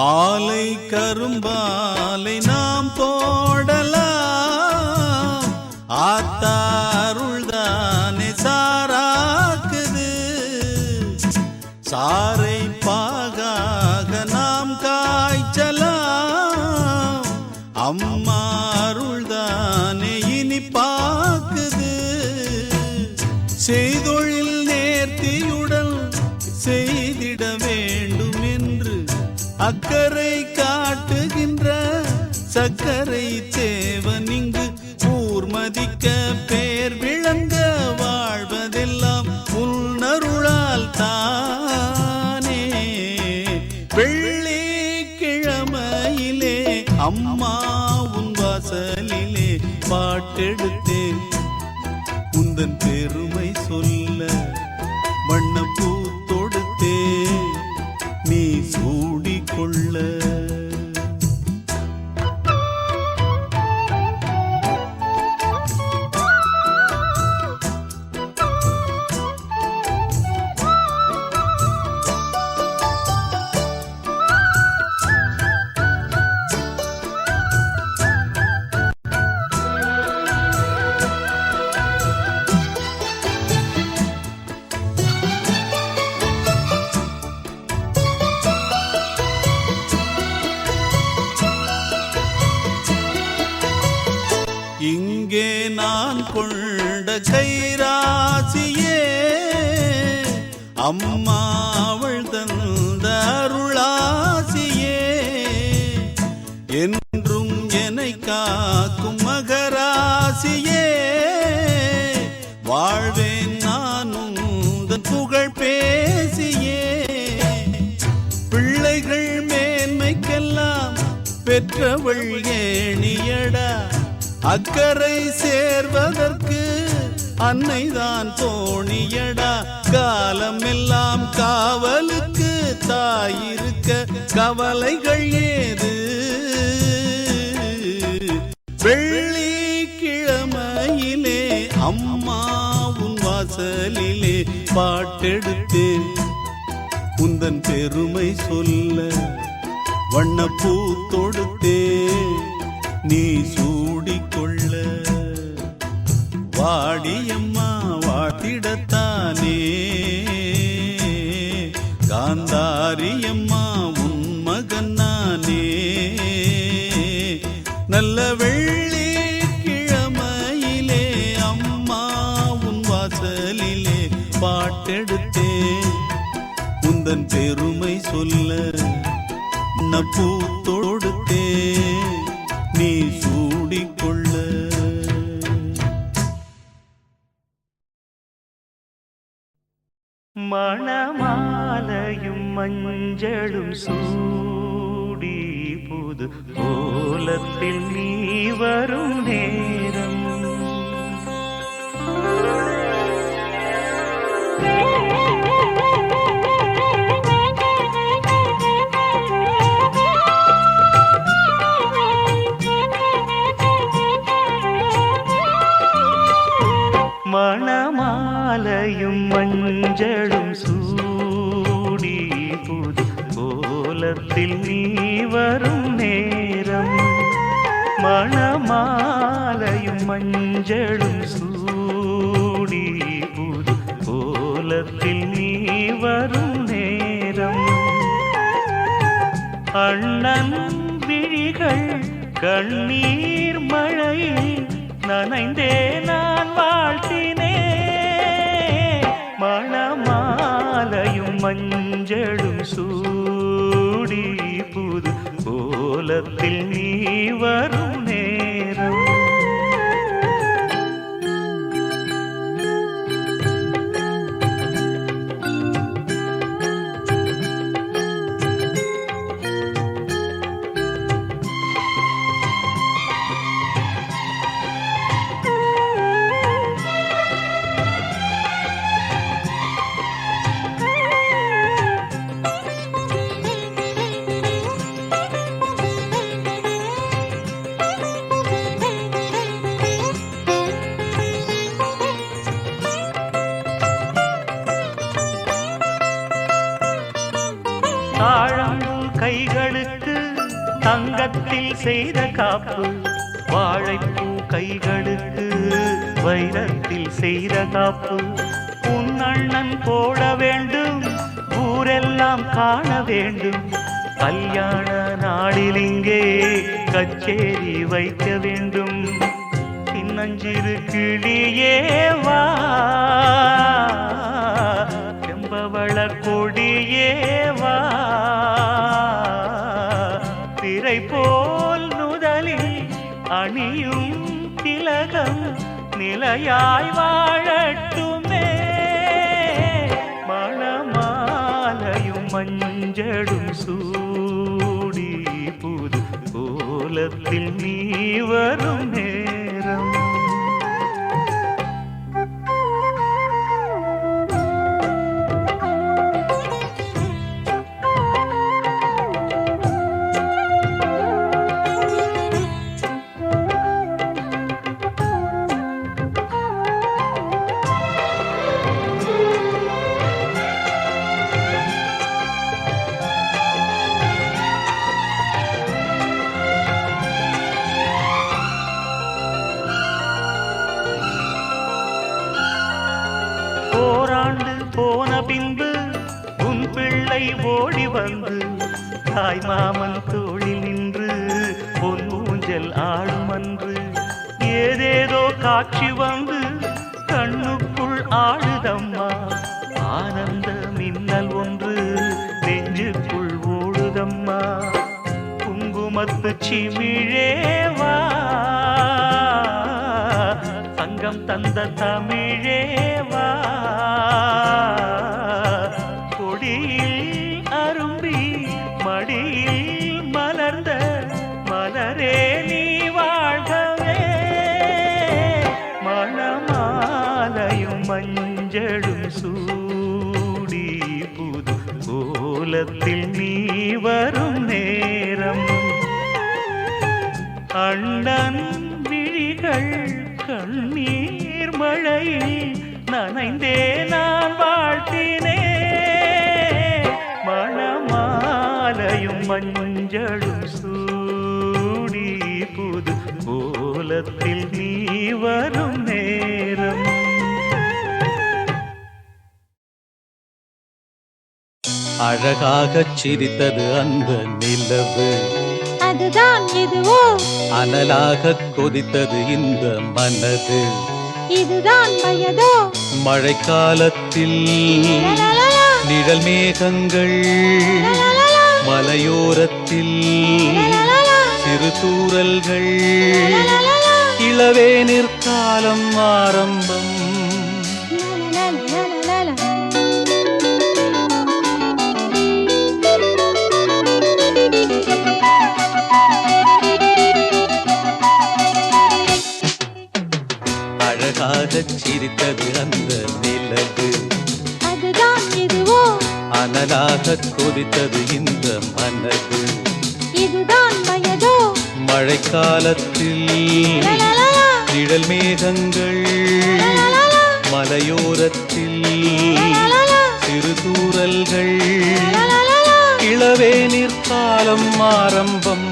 ஆலை கரும்பாலை நாம் போடலாம் ஆத்தாருள்தானே சாராக்குது சாரை பாகாக நாம் காய்ச்சலாம் அம்மா அருள்தானே இனி பாக்குது செய்தொழில் நேர்த்தியுடன் செய்திட வேண்டும் என்று அக்கறை காட்டுகின்ற சக்கரை தேவன் இங்கு ஊர்மதிக்க பேர் விளங்க வாழ்வதெல்லாம் உன்னருளால் தானே வெள்ளிக்கிழமையிலே அம்மா உன் வாசலிலே பாட்டெடுத்தேன் உந்தன் பெருமை சொல்ல வண்ணப்பூ தொடுத்தேன் நீ சூடிக்கொள்ள இங்கே நான் கொண்ட கைராசியே அம்மா அவள் தந்த அருளாசியே என்றும் என்னை காக்கும் மகராசியே வாழ்வேன் நானும் உந்தன் புகழ் பேசியே பிள்ளைகள் மேன்மைக்கெல்லாம் பெற்றவள் ஏணியடா அக்கறை சேர்வதற்கு அன்னைதான் தோணியடா காலம் எல்லாம் காவலுக்கு தாயிருக்க கவலைகள் ஏது வெள்ளிக்கிழமையிலே அம்மா உன் வாசலிலே பாட்டெடுத்து உந்தன் பெருமை சொல்ல வண்ணப்பூ தொடுத்தே நீ சூடிக்கொள்ள வாடியம்மா வாட்டிடத்தானே காந்தாரியம்மா உன் மகன் நானே நல்ல வெள்ளிக்கிழமையிலே அம்மா உன் வாசலிலே பாட்டெடுத்தே உந்தன் பெருமை சொல்ல நப்பூ தொடுத்தே நீ சூடிக்கொள்ள மணமாலையும் மஞ்சளும் சூடி புது கோலத்தில் நீ வரும் நேரம் மணமாலையும் மஞ்சளும் சூடி புது கோலத்தில் நீ வரும் நேரம் மணமாலையும் மஞ்சளும் சூடி புது கோலத்தில் நீ வரும் நேரம் அண்ணன் விழிகள் கண்ணீர் மழையில் நனைந்தே நான் வாழ்த்தினே மணமாலையும் மஞ்சளும் சூடி புது கோலத்தில் நீ வரும் நேரம் தாழம்பூ கைகளுக்கு தங்கத்தில் செய்த காப்பு வாழைப்பூ கைகளுக்கு வைரத்தில் செய்த காப்பு உன் அண்ணன் போட வேண்டும் ஊரெல்லாம் காண வேண்டும் கல்யாண நாளில் இங்கே கச்சேரி வைக்க வேண்டும் சின்னஞ்சிறு கிளியே வா செம்பவள கொடியே வா திரை போல் நுதலில் அணியும் திலகம் நிலையாய் வாழட்டுமே மணமாலையும் மஞ்சளும் சூடி புது கோலத்தில் நீ வரும் நேரம் போன பின்பு உன் பிள்ளை ஓடி வந்து தாய் மாமன் தோளில் நின்று பொன் ஊஞ்சல் ஆடும் அன்று ஏதேதோ காட்சி வந்து கண்ணுக்குள் ஆடுதம்மா, ஆனந்த மின்னல் ஒன்று நெஞ்சுக்குள் ஓடுதம்மா. குங்குமத்து சிமிழேவா, சங்கம் தந்த தமிழேவா, கொடியில் அரும்பி மடியில் மலர்ந்த மலரே நீ வாழ்கவே. மணமாலையும் மஞ்சளும் சூடி புது கோலத்தில் நீ வரும் நேரம், அண்ணன் விழிகள் கண்ணீர் மழையில் நனைந்தே நான் வாழ்த்தினே. மணமாலையும் மஞ்சளும் சூடி புது கோலத்தில் நீ வரும் நேரம். அழகாகச் சிரித்தது அந்த நிலவு, அதுதான் எதுவோ அனலாகக் கொதித்தது இந்த மனது. இதுதான் வயதோ மழைக்காலத்தில் நிழல் மேகங்கள், மலையோரத்தில் சிறு தூறல்கள், இளவேனிற் காலம் ஆரம்பம். அழகாகச் சிரித்தது அந்த நிலவு, அதுதான் எதுவோ அனலாகக் கொதித்தது இந்த மனது. இதுதான் வயதோ மழைக்காலத்தில் நிழல் மேகங்கள், மலையோரத்தில் சிறு தூறல்கள், இளவேனிற் காலம் ஆரம்பம்.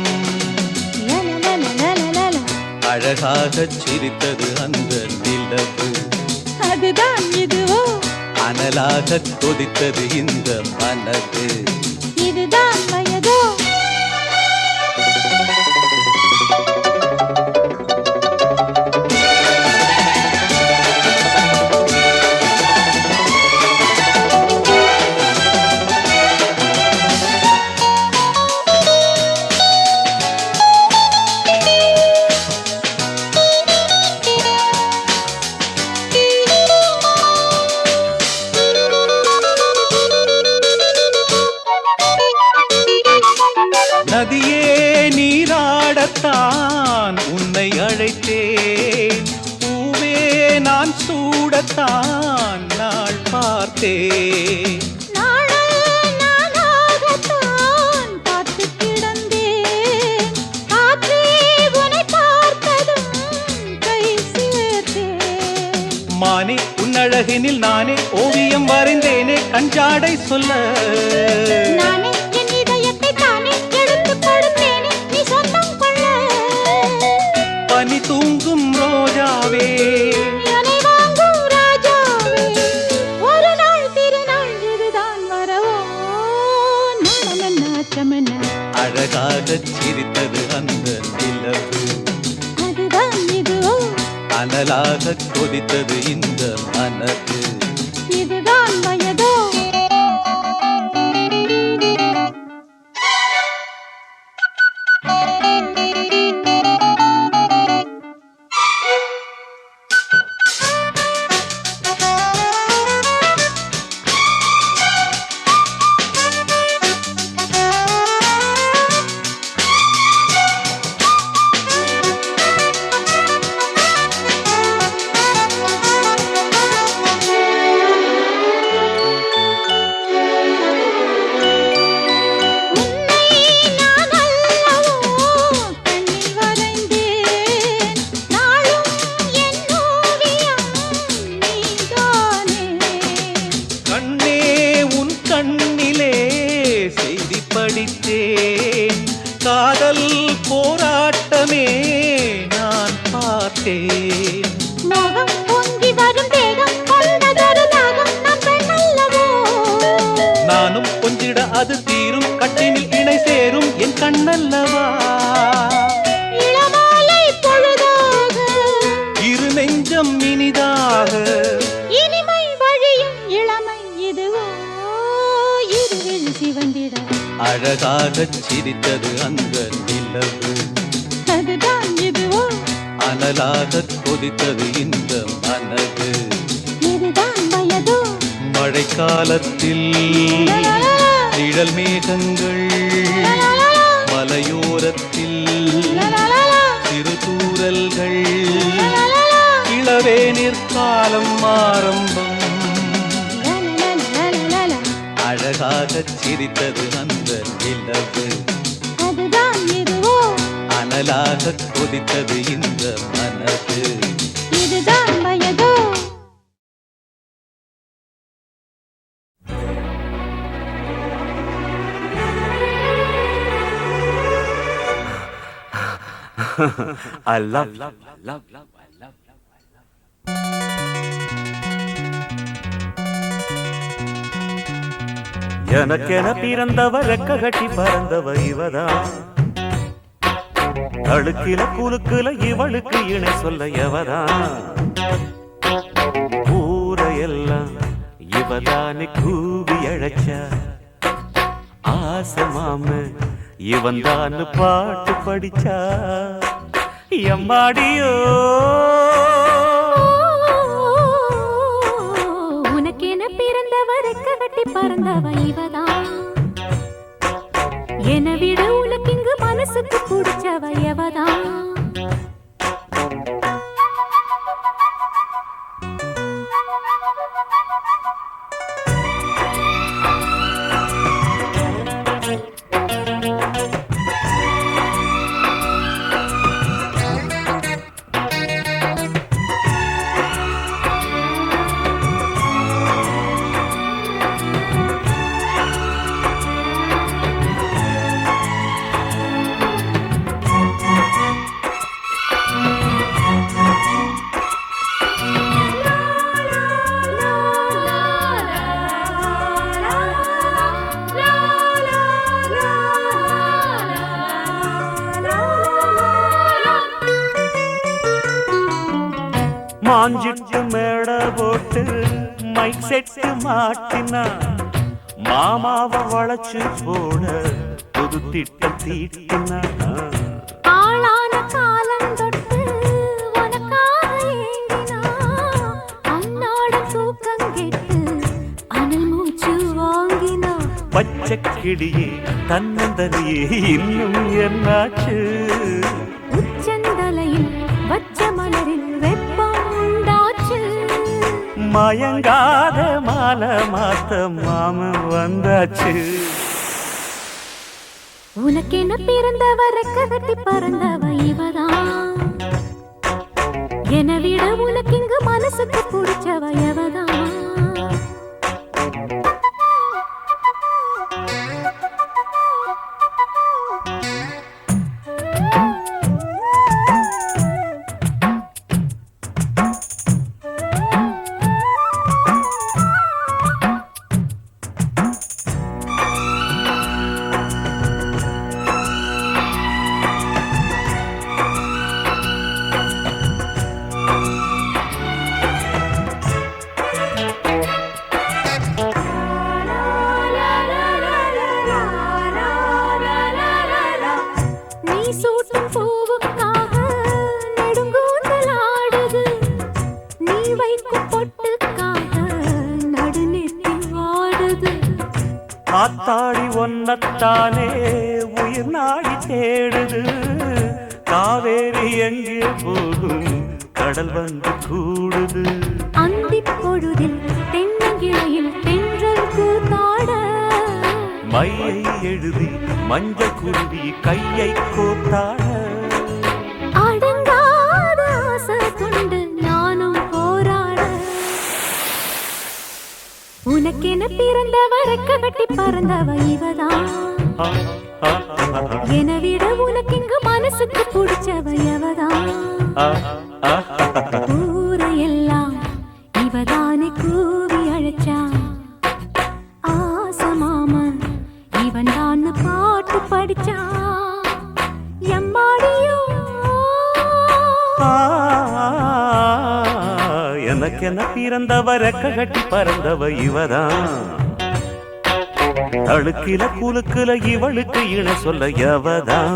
அழகாகச் சிரித்தது அந்த நிலவு, அதுதான் எதுவோ அனலாகக் கொதித்தது இந்த மனது. இதுதான் வயதோ நதியே நீராடத்தான் உன்னை அழைத்தேன், பூவே நான் சூடத்தான் நாள் பார்த்தேன். நானாகத்தான் காத்து கிடந்தேன், காற்றே உன்னை பார்த்ததும் கை சேர்த்தேன். மானே உன்னழகினில் நானே ஓவியம் வரைந்தேனே, கஞ்சாடை சொல்ல நானே என் இதயத்தை தானே எடுத்துக் கொடுத்தேனே, நீ சொந்தம் கொள்ள. பனி தூங்கும் ரோஜாவே, என்னை வாங்கும் ராஜாவே, ஒரு நாள் திருநாள் இதுதான் வரவோ. நாச்சமென்ன அழகாகச் சிரித்தது அந்த நிலவு, அதுதான் இதுவோ அனலாகக் கொதித்தது இந்த மனது. இதுதான் வயதோ படித்தேன், காதல் போராட்டமே நான் பார்த்தேன். மோகம் பொங்கி வரும் தேகம் கொண்டதொரு தாகம் நம் பெண்ணல்லவோ. நானும் கொஞ்சிட அது தீரும், கட்டினில் இணை சேரும் என் கண்ணல்லவா. இளமாலை பொழுதாக அழகாகச் சிரித்தது அந்த நிலவு, அதுதான் இதுவோ, அனலாகக் கொதித்தது இந்த மனது. இதுதான் வயதோ, மழைக்காலத்தில் நிழல் மேகங்கள், மலையோரத்தில் சிறு தூறல்கள், இளவே நிற்காலம் ஆரம்பம். அழகாகச் சிரித்தது அந்த நிலவு, அதுதான் இதுவோ, அனலாகக் கொதித்தது இந்த மனது. இதுதான் வயதோ. I love, love, love, love, I love. எனக்கென பிறந்தவ ரெக்க கட்டி பறந்தவ இவதான், அழுக்கில குலுக்குல இவளுக்கு இணை சொல்ல எவதான், ஊரையெல்லாம் இவதானே கூவி அழைச்சா, ஆசமாம இவன் தான் பாட்டு படிச்சா, எம்மாடியோ உனக்கென பிறந்தவ ரெக்க கட்டி பறந்தவ இவதான், என விட உனக்கு இங்கு மனசுக்கு பிடிச்சவ எவதான். மாஞ்சிட்டு மேட போட்டு மைக் செட்டு மாட்டினா, மாமாவை வளைச்சு போட புது திட்டம் தீட்டினா, ஆளான காலம் தொட்டு உனக்காக ஏங்கினா, அன்னாட தூக்கம் கெட்டு அனல் மூச்சு வாங்கினா, பச்சை கிளியே தன்னந்தனியே இன்னும் என்னாச்சு, உச்சந்தலையில் வச்ச மலரில் வெப்பம் உண்டாச்சு, மயங்காத மாலை மாத்த மாமன் வந்தாச்சு. உனக்கென பிறந்தவ ரெக்க கட்டி பறந்தவ இவதான், என விட உனக்கு இங்கு மனசுக்கு பிடிச்சவ எவதான். ஆத்தாடி ஒன்னத்தானே உயிர் நாடி தேடுது, காவேரி எங்கே போகும் கடல் வந்து கூடுது, அந்தி பொழுதில் தென்னங்கிளையில் தென்றல் கூத்தாட, மையை எழுதி மஞ்ச குருவி கையை கோத்தாட, அடங்காத ஆசை கொண்டு நானும் போராட, உனக்கென பிறந்தவ ரெக்க கட்டி பறந்தவ இவதான், என விட உனக்கு இங்கு மனசுக்கு பிடிச்சவ எவதான். ஊரையெல்லாம் இவதானே கூவி அழைச்சா, ஆசமாமன் இவன் தான் பாட்டு படிச்சா, எம்மாடியோ எனக்கென பிறந்தவ ரெக்க கட்டி பறந்தவ இவதான், அழுக்கில குலுக்குல இவளுக்கு இணை சொல்ல எவதான்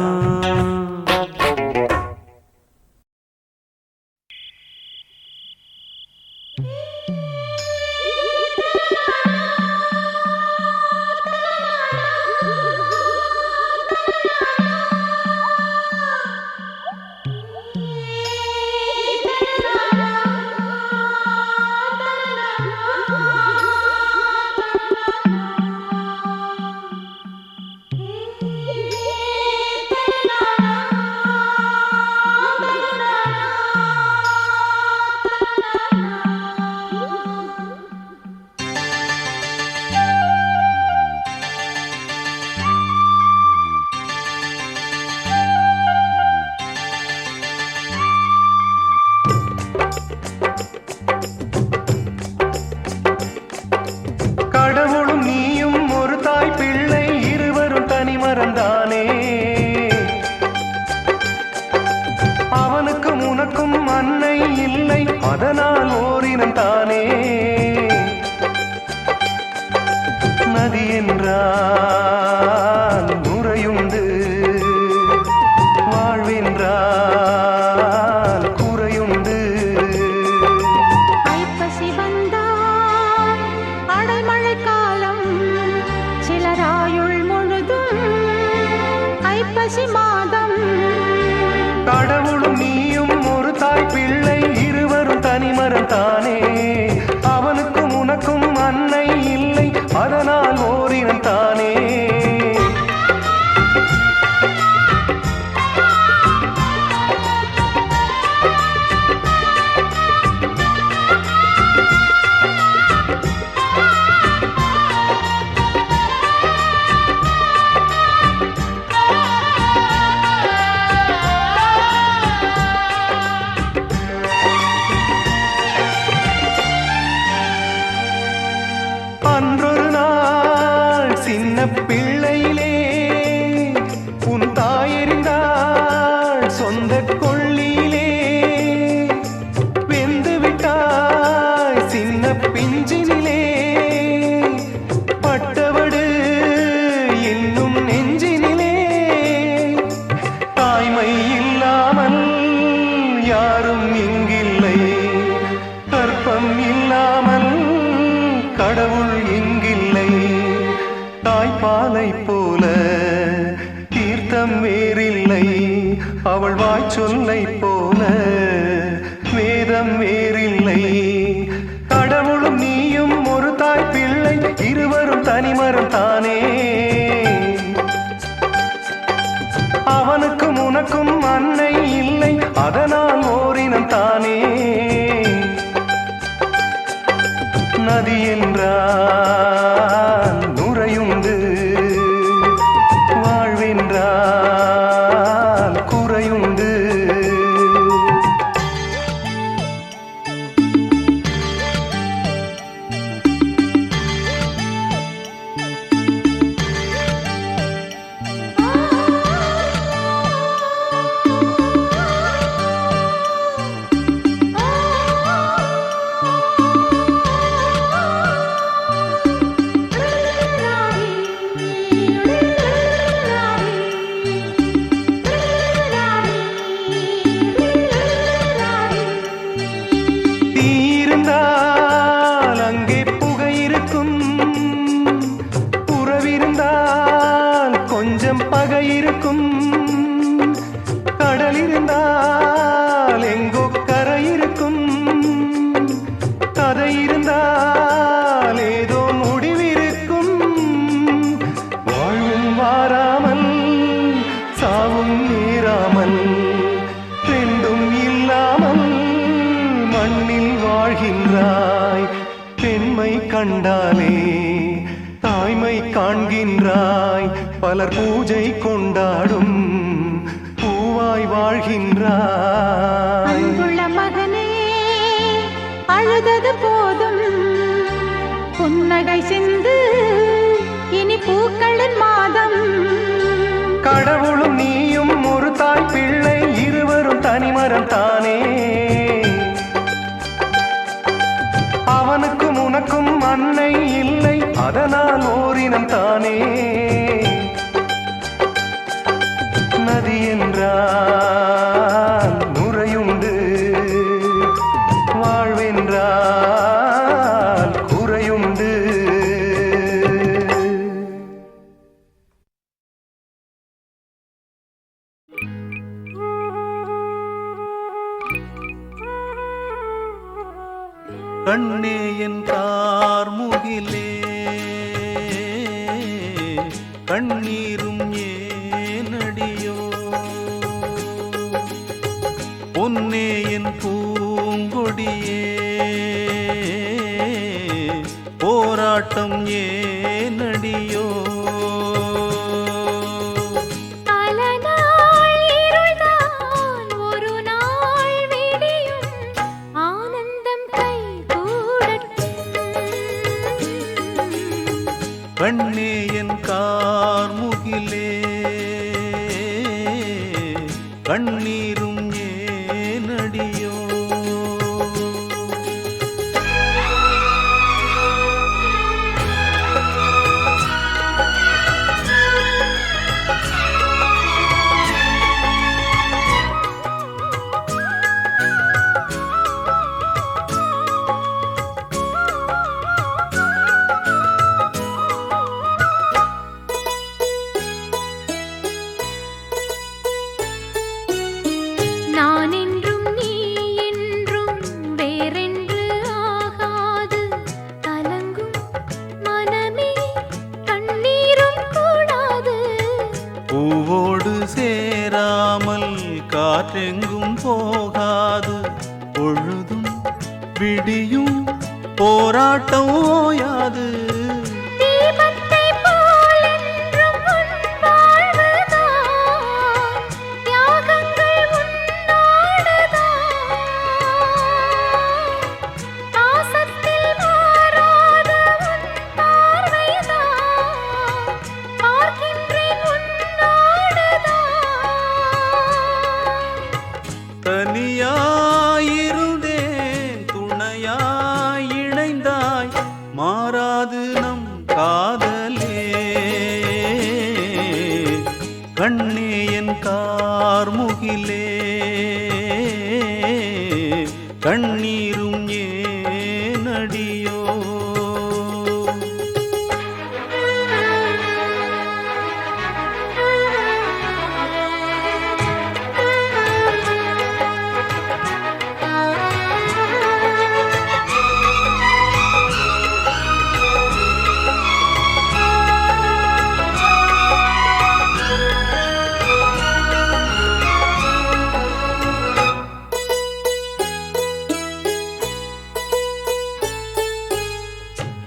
அதனால் ஓரினம் தானே நதி என்றால் நுரையுண்டு வாழ்வென்றால் குறையுண்டு ஐப்பசி வந்தால் அடைமழை காலம் சிலராயுள் முழுதும் ஐப்பசி மாதம் கடவுளும் நீயும் ஒரு தாய் பிள்ளை இருவரும் தனிமரம் தானே அவனுக்கும் உனக்கும் அன்னை இல்லை அதனால் ஓரினம் தானே அன்றொரு நாள் சின்ன பிள்ளையிலே உன் தாயறிந்தாள் சொந்த கொள்ளியிலே வெந்து விட்டாய் சின்ன பிஞ்சினிலே பட்டவடு இன்னும் நெஞ்சினிலே தாய்மை இல்லாமல் யாரும் இங்கில்லை கற்பம் இல்லாமல் கடவுள் இங்கில்லை தாய்ப்பாலை போல தீர்த்தம் வேறில்லை அவள் வாய்ச்சொல்லை போல வேதம் வேறில்லை கடவுளும் நீயும் ஒரு தாய் பிள்ளை இருவரும் தனிமரம் தானே அவனுக்கும் உனக்கும் அன்னை இல்லை அதனால் ஓரினம் தானே நதி என்றால் நுரையுண்டு வாழ்வென்றால் குறையுண்டு தீயிருந்தால் அங்கே புகை இருக்கும் உறவிருந்தால் கொஞ்சம் பகை இருக்கும் கடல் இருந்தால் எங்கோ கரை இருக்கும் கதை இருந்தால் ஏதோ முடிவிருக்கும் வாழ்வும் வாராமல் சாவும் நேராமல் ரெண்டும் இல்லாமல் மண்ணில் வாழ்கின்றாய் பெண்மை கண்டாலே தாய்மை காண்கின்றாய் பலர் பூஜை கொண்டாடும் பூவாய் வாழ்கின்றாய் அன்புள்ள மகனே அழுதது போதும் புன்னகை சிந்து இனி பூக்களின் மாதம் கடவுளும் நீயும் ஒரு தாய் பிள்ளை இருவரும் தனிமரம் தானே அவனுக்கும் உனக்கும் அன்னை இல்லை அதனால் ஓரி ஓரினம் தானே நதி என்றால் நுரையுண்டு வாழ்வென்றால் குறையுண்டு கண்ணே என் கார்முகிலே கண்ணீரும் ஏனடியோ பொன்னே என் பூங்கொடியே போராட்டம் ஏனடியோ கண்ணே என் கார்முகிலே கண்ணீரும் ஏனடியோ காற்றெங்கும் போகாது பொழுதும் விடியும் போராட்டம் ஓயாது தனியாயிருந்தேன் துணையாய் இணைந்தாய் மாறாது நம் காதலே கண்ணே என் கார்முகிலே கண்ணீரும் ஏனடியோ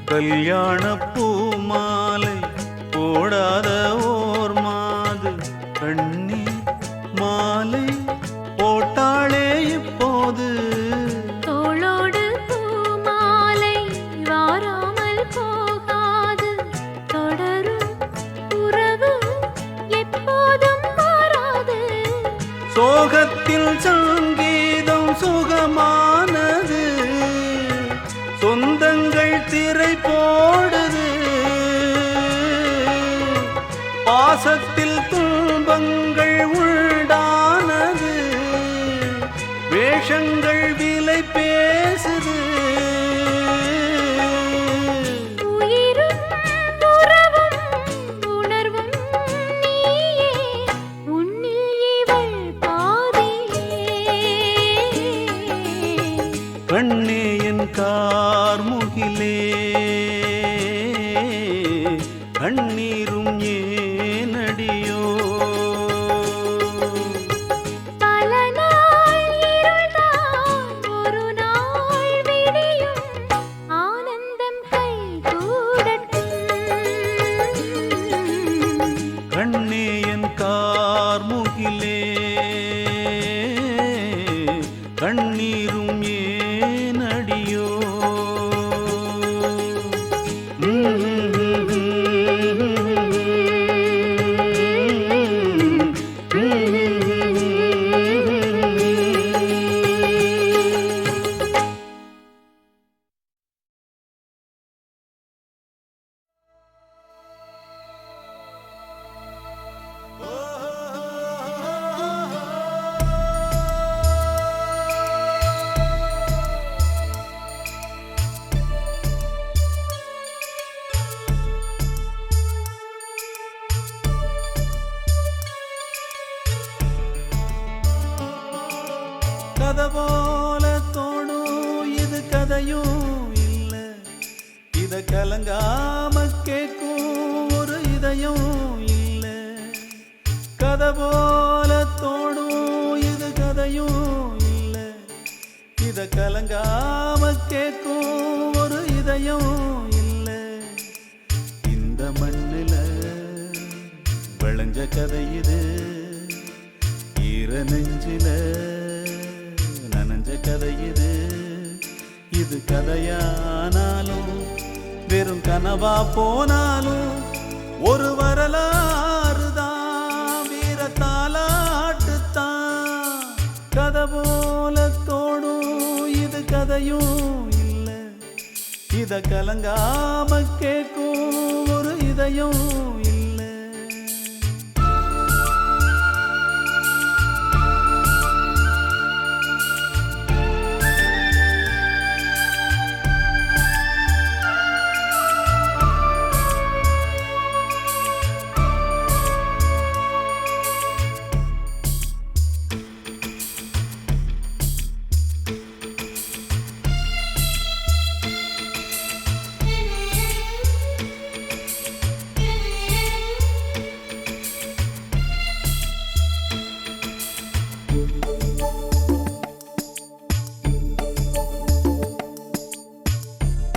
கல்யாண பூமாலை போடாத ஓர் மாது கண்ணீர் மாலை போட்டாளே இப்போது தோளோடு பூமாலை வாராமல் போகாது தொடரும் உறவு எப்போதும் மாறாது சோகத்தில் சங்கீதம் சுகமானது சொந்தங்கள் திரை போடுது பாசத்தில் துன்பங்கள் உண்டானது வேஷங்கள் விலை பேசுது உயிரும் உறவும் உணர்வும் நீயே உன்னில் இவள் பாதியே கண்ணே என் கார்முகிலே கண்ணீரும் ஏனடியோ பல நாள் இருள்தான் ஒரு நாள் விடியும் ஆனந்தம் கைகூடட்டும் கண்ணே என் கார்முகிலே கண்ணீரும் ஏனடியோ கதையும் இல்ல. இத கலங்காம கேட்கும் ஒரு இதயம் இல்ல. கதை போல தோடும் இது கதையும் இல்ல. இத கலங்காம கேட்கும் ஒரு இதயம் இல்ல. இந்த மண்ணில விளைஞ்ச கதை இது, ஈர நெஞ்சில நனைஞ்ச கதை இது. இது கதையானாலும் வெறும் கனவா போனாலும் ஒரு வரலாறு தான், வீர தாலாட்டுத்தான். கதை போல தோடும் இது கதையும் இல்ல. இத கலங்காம கேட்கும் ஒரு இதயம் இல்ல.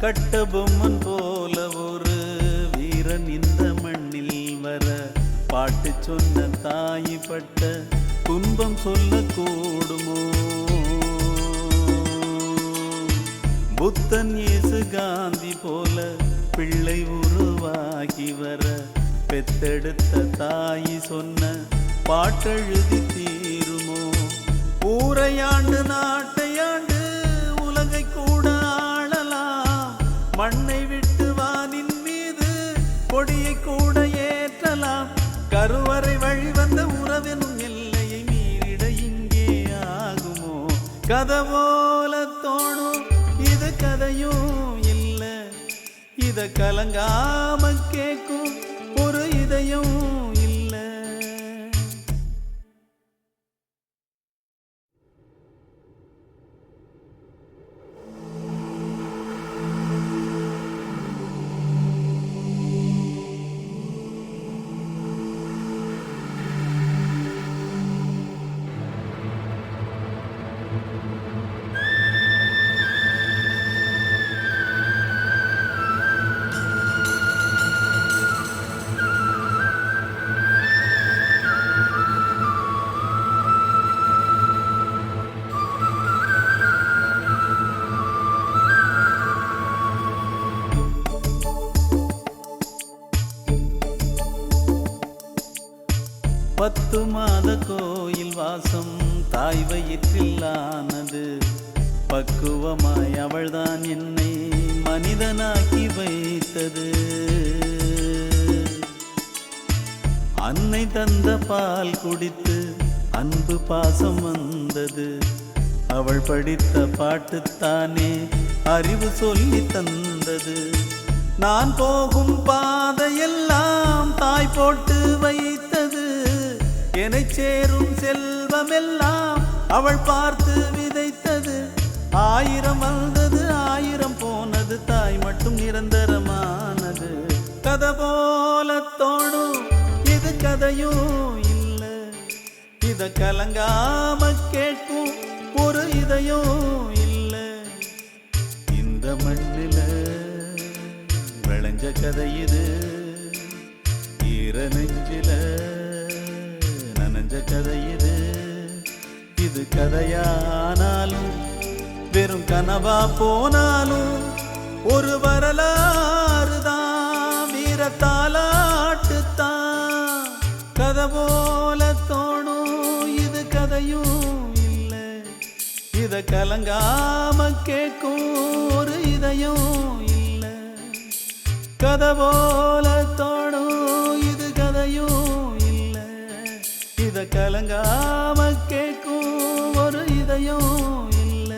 கட்டபொம்மன் போல ஒரு வீரன் இந்த மண்ணில் வர, பாட்டு சொன்ன தாய் பட்ட துன்பம் சொல்ல கூடுமோ? புத்தன் இயேசு காந்தி போல பிள்ளை உருவாகி வர, பெத்தெடுத்த தாய் சொன்ன பாட்டெழுதி தீருமோ? ஊரையாண்டு நாட்டையாண்டு உலகை கூட மண்ணை விட்டு வானின் மீது கொடியை கூட ஏற்றலாம். கருவறை வழி வந்த உறவெனும் எல்லையை மீறிட இங்கே ஆகுமோ? கதை போல தோணும் இது கதையும் இல்ல. இத கலங்காம கேட்கும் ஒரு இதயம் இல்ல. பத்து மாத கோயில் வாசம் தாய் வயிற்றில் ஆனது. பக்குவமாய் அவள்தான் என்னை மனிதனாக்கி வைத்தது. அன்னை தந்த பால் குடித்து அன்பு பாசம் வந்தது. அவள் படித்த பாட்டுத்தானே அறிவு சொல்லி தந்தது. நான் போகும் பாதையெல்லாம் தாய் போட்டு வைத்தது. என்னை சேரும் செல்வமெல்லாம் அவள் பார்த்து விதைத்தது. 1000 வந்தது 1000 போனது, தாய் மட்டும் நிரந்தரமானது. கதை போல தோணும் இது கதையும் இல்ல. இத கலங்காம கேட்கும் ஒரு இதயம் இல்ல. இந்த மண்ணில விளைஞ்ச கதை இது, ஈர நெஞ்சில நனைஞ்ச கதை இது. இது கதையானாலும் வெறும் கனவா போனாலும் ஒரு வரலாறு தான், வீர தாலாட்டுத்தான். கதை போல தோணும் இது கதையும் இல்ல. இத கலங்காம கேட்கும் ஒரு இதயம் இல்ல. கதை போல தோணும் இது கதையும் இல்ல. இத கலங்காம கேட்கும் ஒரு இதயம் இல்ல.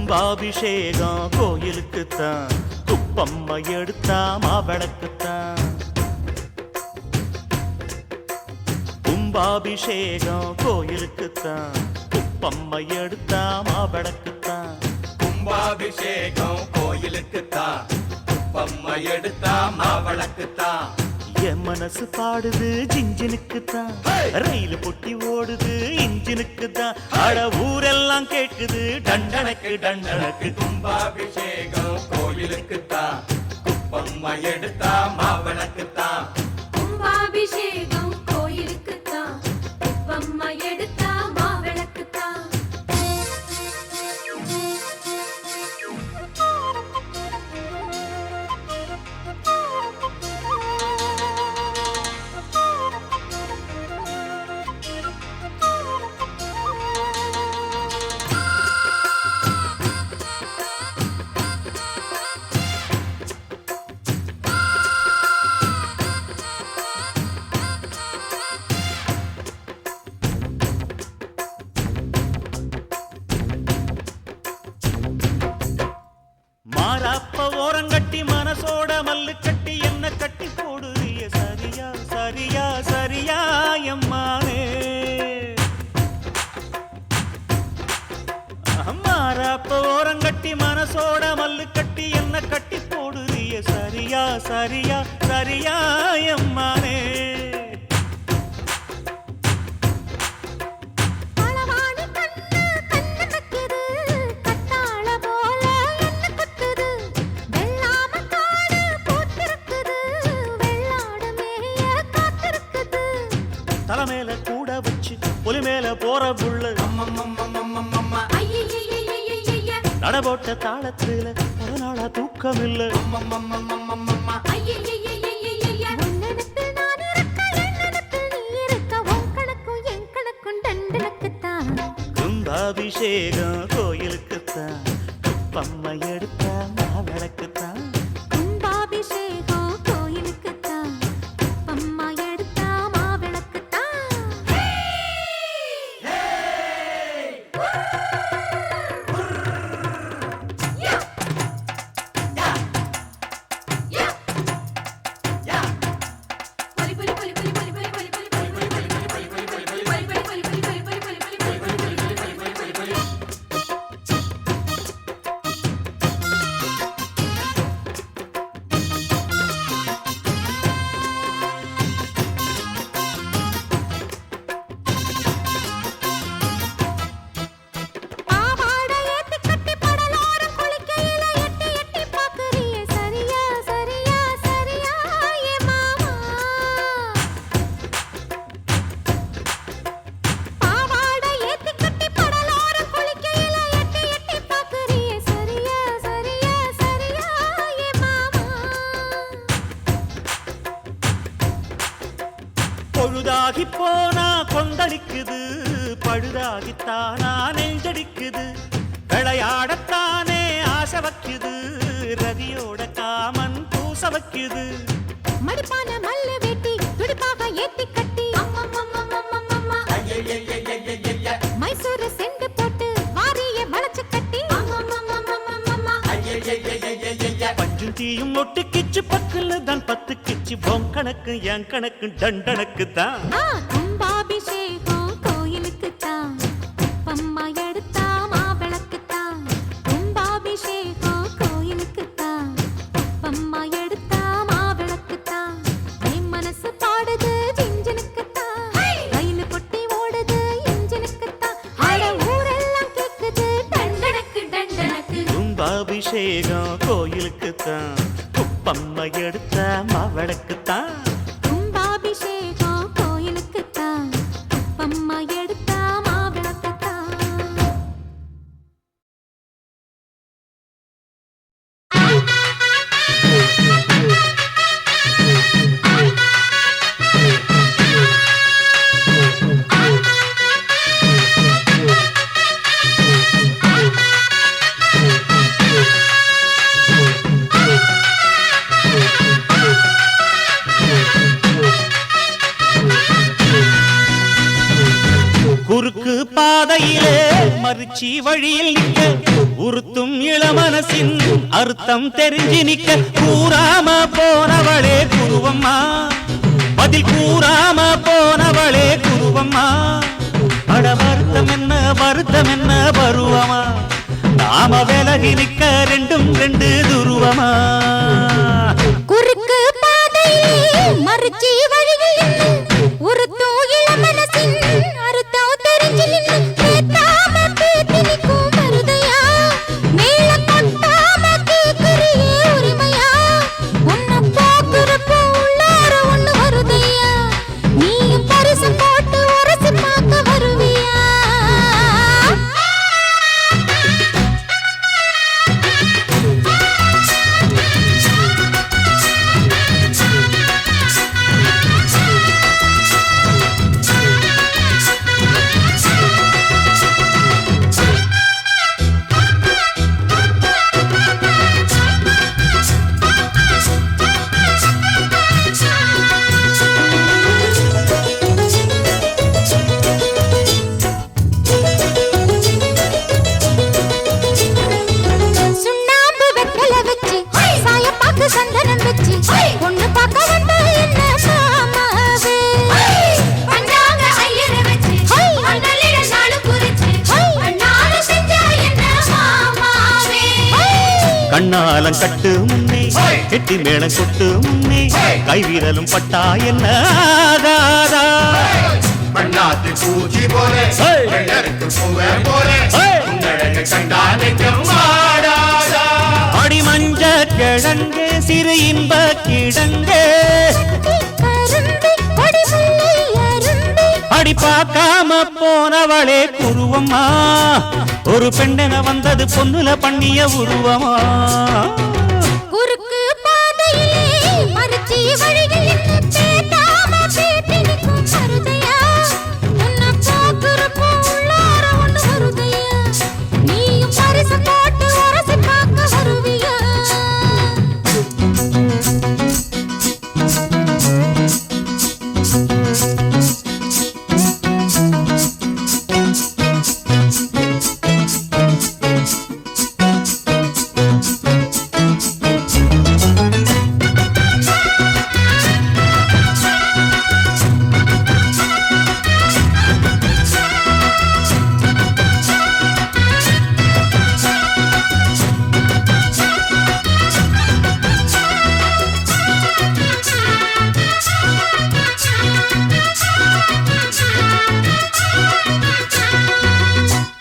கும்பாபிஷேகம் கோயிலுக்குத்தான், குப்பம்மை எடுத்தா மாவிளக்குத்தான். கும்பாபிஷேகம் கோயிலுக்குத்தான், குப்பம்மை எடுத்தா மாவிளக்குத்தான். கும்பாபிஷேகம் கோயிலுக்குத்தான், குப்பம்மை எடுத்தா மாவிளக்குத்தான். என் மனசு பாடுது ஜிஞ்சினுக்குத்தான், ரயில் பொட்டி ஓடுது இன்ஜினுக்குத்தான். அட ஊரெல்லாம் கேட்குது டண்டனக்கு டண்டனக்கு. கும்பாபிஷேகம் கோயிலுக்குத்தான், குப்பம்மை எடுத்தா மாவிளக்குத்தான். கும்பாபிஷேகம் கோயிலுக்குத்தான், குப்பம்மை எடுத்தா மாவிளக்குத்தான். மாறாப்ப ஓரங்கட்டி மனசோட மல்லு கட்டி என்ன கட்டி போடுறிய சரியா சரியா சரியா எம்மானே. மாறாப்ப ஓரங்கட்டி மனசோட மல்லு கட்டி என்ன கட்டி போடுறிய சரியா சரியா சரியா எம்மானே. தலைமையில கூட வச்சு புலி மேல போற புள்ள நடபோட்ட தாளத்துல பல நாளா தூக்கம் இல்ல. கும்பாபிஷேகம் கோயிலுக்குத்தான், குப்பம்மை எடுத்தா மாவிளக்குத்தான். கும்பாபிஷேகம் கோயிலுக்குத்தான், குப்பம்மை எடுத்தா மாவிளக்குத்தான். பொழுதாகி போனா கொந்தளிக்குது, பழுதாகித்தானா நெஞ்சடிக்குது. விளையாடத்தானே ஆசை வைக்குது, ரதியோட காமன் பூச வைக்குது. மடிப்பான மல்லு வெட்டி துடிப்பாக ஏத்தி கட்டி மைசூரு செண்டு போட்டு வாரிய வளைச்சு கட்டி பஞ்சும் தீயும் ஒட்டுக்கிச்சு பக்கல்ல தான் பத்து கிச்சு. பொன் கணக்கு என் கணக்கு தண்டனக்கு தான். கும்பாபிஷேகம் கோயிலுக்குத்தான், குப்பம்மை எடுத்தா மாவிளக்குத்தான். கும்பாபிஷேகம் கோயிலுக்குத்தான், குப்பம்மை எடுத்தா மாவிளக்குத்தான். என் மனசு பாடுது ஜிஞ்சினுக்குத்தான், ரயில் பொட்டி ஓடுது இன்ஜினுக்குத்தான். அட ஊரெல்லாம் கேக்குது டண்டனக்கு டண்டனக்கு. கும்பாபிஷேகம் கோயிலுக்குத்தான், குப்பம்மை எடுத்தா மாவிளக்குத்தான். கும்பாபிஷேகம் கோயிலுக்குத்தான், குப்பம்மை எடுத்தா மாவிளக்குத்தான். குறுக்கு பாதையிலே மறுச்சி வழியில் நிற்க உறுத்தும் மனசின் அர்த்தம் தெரிஞ்சு நிக்க கூறாம போனவளே குருவம்மா பதில் கூறாம போனவளே குருவம்மா அட வருத்தம் என்ன பருவமா நாம விலகி நிக்க ரெண்டும் ரெண்டு துருவமா குறுக்கு பாதையிலே மறுச்சி வழியில் ஒரு தூயில மனசின் அறுத்தம் தெரிஞ்சு நின்னு கேட்டாம பேத்தி நிற்கும் மருதையா மேல கொட்டாம கேக்குறியே உரிமையா உன்னை பார்க்கிறப்போ உள்ளார ஒண்ணு வருதையா நீயும் பரிசு போட்டு உரசி பார்க்க வருவியா சுண்ணாம்பு வெத்தல வச்சு சாயப்பாக்கு சந்தனம் வச்சு பொண்ணு பார்க்க வந்தா என்ன மாமாவே பஞ்சாங்க ஐயரை வச்சு அண்ணலிட நாளு குறிச்சு அண்ணாரு செஞ்சா என்ன மாமாவே கண்ணாலம் கட்டு முன்னே கெட்டி மேளம் கொட்டு முன்னே கைவீரலும் பட்டா என்ன ஆகாதா மண்ணாத்து பூச்சி போல வெள்ளருக்கு பூவே போல உன்னழக கண்டா நெஞ்சம் வாடாதா அடி மஞ்ச கிழங்கே சிறு இன்ப கிடங்கே கரும்பி கொடி முல்லை அரும்பி அடி பார்க்காம போனவளே குருவம்மா ஒரு பெண்ணென வந்தது பொண்ணுல பண்ணிய உருவமா குறுக்கு பாதையிலே மறுச்சி வழியில் பேட்டாம பேட்டி நிற்கும் மருதையா உன்னை பார்க்கிறப்போ உள்ளார ஒண்ணு வருதையா நீயும் பரிசு போட்டு உரசி பார்க்க வருவியா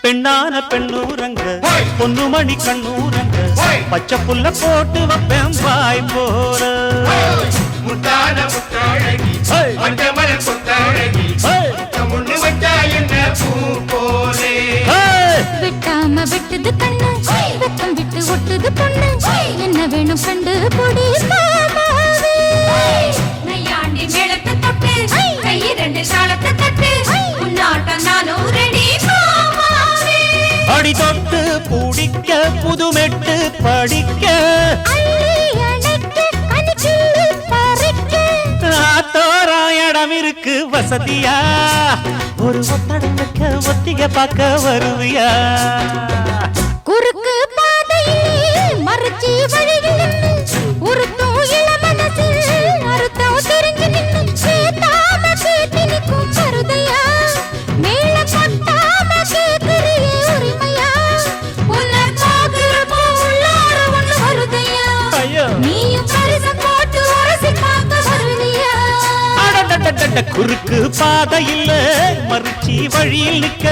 பெண்ணான பெண்ணூரங்க பொன்னுமணி கண்ணூரங்க பச்சை புல்ல போட்டு வைப்பேன் வாய் போற முத்தான முத்தாழகி மஞ்சமல கொத்தாழகி முன்னு வச்சா என்ன பூ போலே விட்டாம விட்டது கண்ணு வெக்கம் விட்டு ஒட்டுது பொண்ணு என்ன வேணும் கண்டு பொடி மாமாவே நையாண்டி மேளத்தை தொட்டு கை ரெண்டு தாளத்தை தட்டு உன்னாட்டம் நானும் ரெடி மாமாவே அடி தொட்டு பிடிக்க புதுமெட்டு படிக்க அள்ளி அணைக்க கனிக்கிள்ளி பறிக்க ஆத்தோரம் இடம் இருக்கு வசதியா ஒரு ஒத்தடம் வைக்க ஒத்திக பார்க்க வருவியா குறுக்கு பாதையிலே மறுச்சி வழியில் ஒரு தூயில மனசில் அறுத்தம் தெரிஞ்சு நின்னு கேட்டாம கேட்டி நிற்கும் மருதையா மேல கொட்டாம கேக்குறியே உரிமையா உன்னை பார்க்கிறப்போ உள்ளார ஒண்ணு வருதையா ஐயோ. நீயும் பரிசு போட்டு உரசி பார்க்க வருவியா அடடடடட, குறுக்கு பாதையில் மறுச்சி வழியில் நிக்க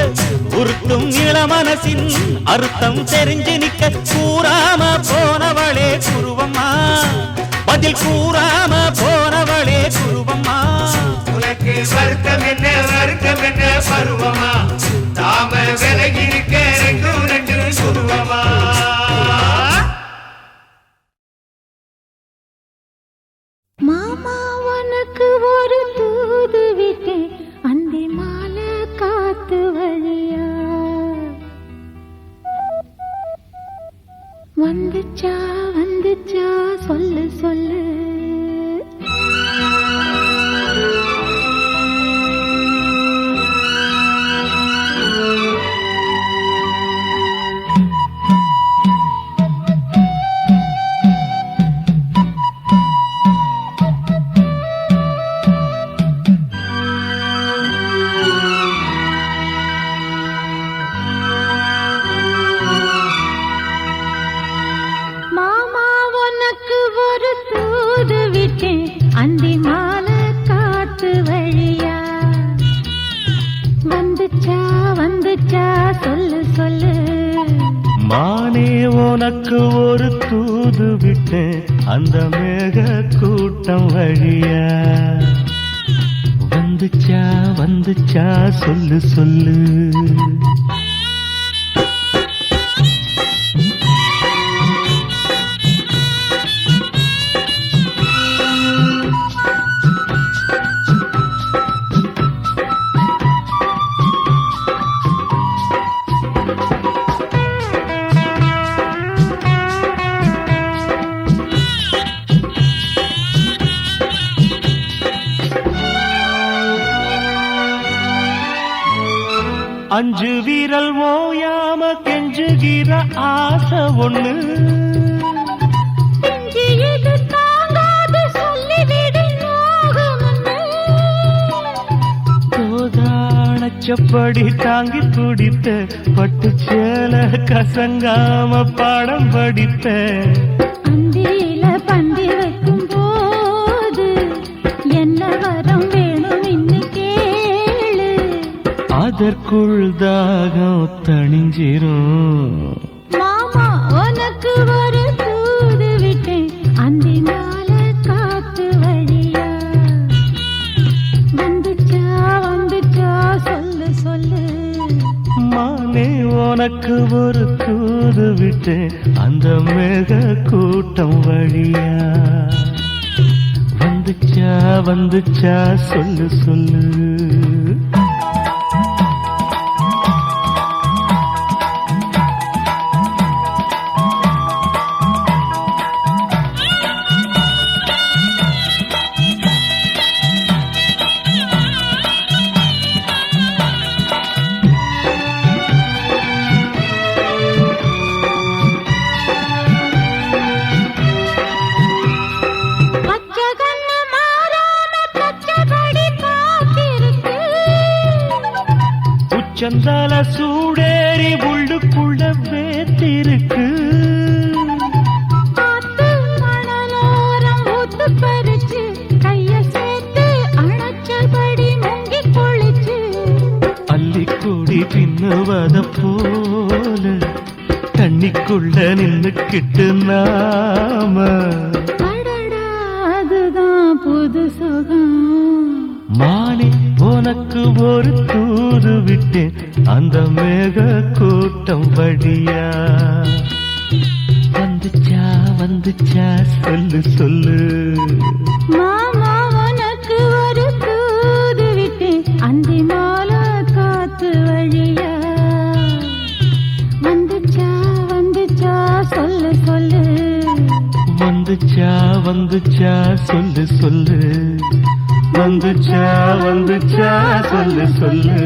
உருட்டும் இளமனசின் அர்த்தம் தெரிஞ்சு நிக்க கூறாம போனவளே குருவம்மா பதில் கூறாம போனவளே குருவம்மா உனக்கு வருத்தம் என்ன பருவமா தாம விலகி இருக்க ரெண்டும் ரெண்டு சுருவமா மாமா உனக்கு ஒரு தூது விட்டேன் அந்தி மாலை காத்து வழியா வந்துச்சா சொல்லு சொல்லு உனக்கு ஒரு தூது விட்டேன் அந்த மேக கூட்டம் வழியா. வந்துச்சா வந்துச்சா சொல்லு சொல்லு. அஞ்சு வீரல் ஓயாம கெஞ்சுகிற ஆசை ஒண்ணு. கோதானச்சப்படி தாங்கி துடித்த பட்டு சேல கசங்காம பாடம் படித்த. அந்தியில பந்தி வைக்கும் போது என்ன வரம் வேணும் இன்னைக்கு கேளு. அதற்குள் தாகம் தணிஞ்சிரும். மாமா உனக்கு ஒரு தூது விட்டேன் அந்தி நாள காத்து வழியா. வந்துச்சா வந்துச்சா சொல்லு சொல்லு. மானே உனக்கு ஒரு தூது விட்டேன் அந்த மேக கூட்டம் வழியா. வந்துச்சா வந்துச்சா சொல்லு சொல்லு. சந்தால சூடேறி உள்ளுக்குள்ள வேத்திருக்கு. மணலோரம் ஊத்து பறிச்சு கைய சேர்த்து அணைச்சபடி முங்கி குளிச்சு. அள்ளிக்கூடி பின்னுவத போல தண்ணிக்குள்ள நின்னுக்கிட்டு நாம. அதுதான் புது சுகம். மானே உனக்கு ஒரு தூது விட்டேன் அந்த மேக கூட்டம் வழியா. வந்துச்சா வந்துச்சா சொல்லு சொல்லு. மாமா உனக்கு ஒரு தூது விட்டேன் அந்தி மாலை காத்து வழியா. வந்துச்சா வந்துச்சா சொல்லு சொல்லு. வந்துச்சா வந்துச்சா சொல்லு சொல்லு. வந்துச்சா வந்துச்சா சொல்லு சொல்லு.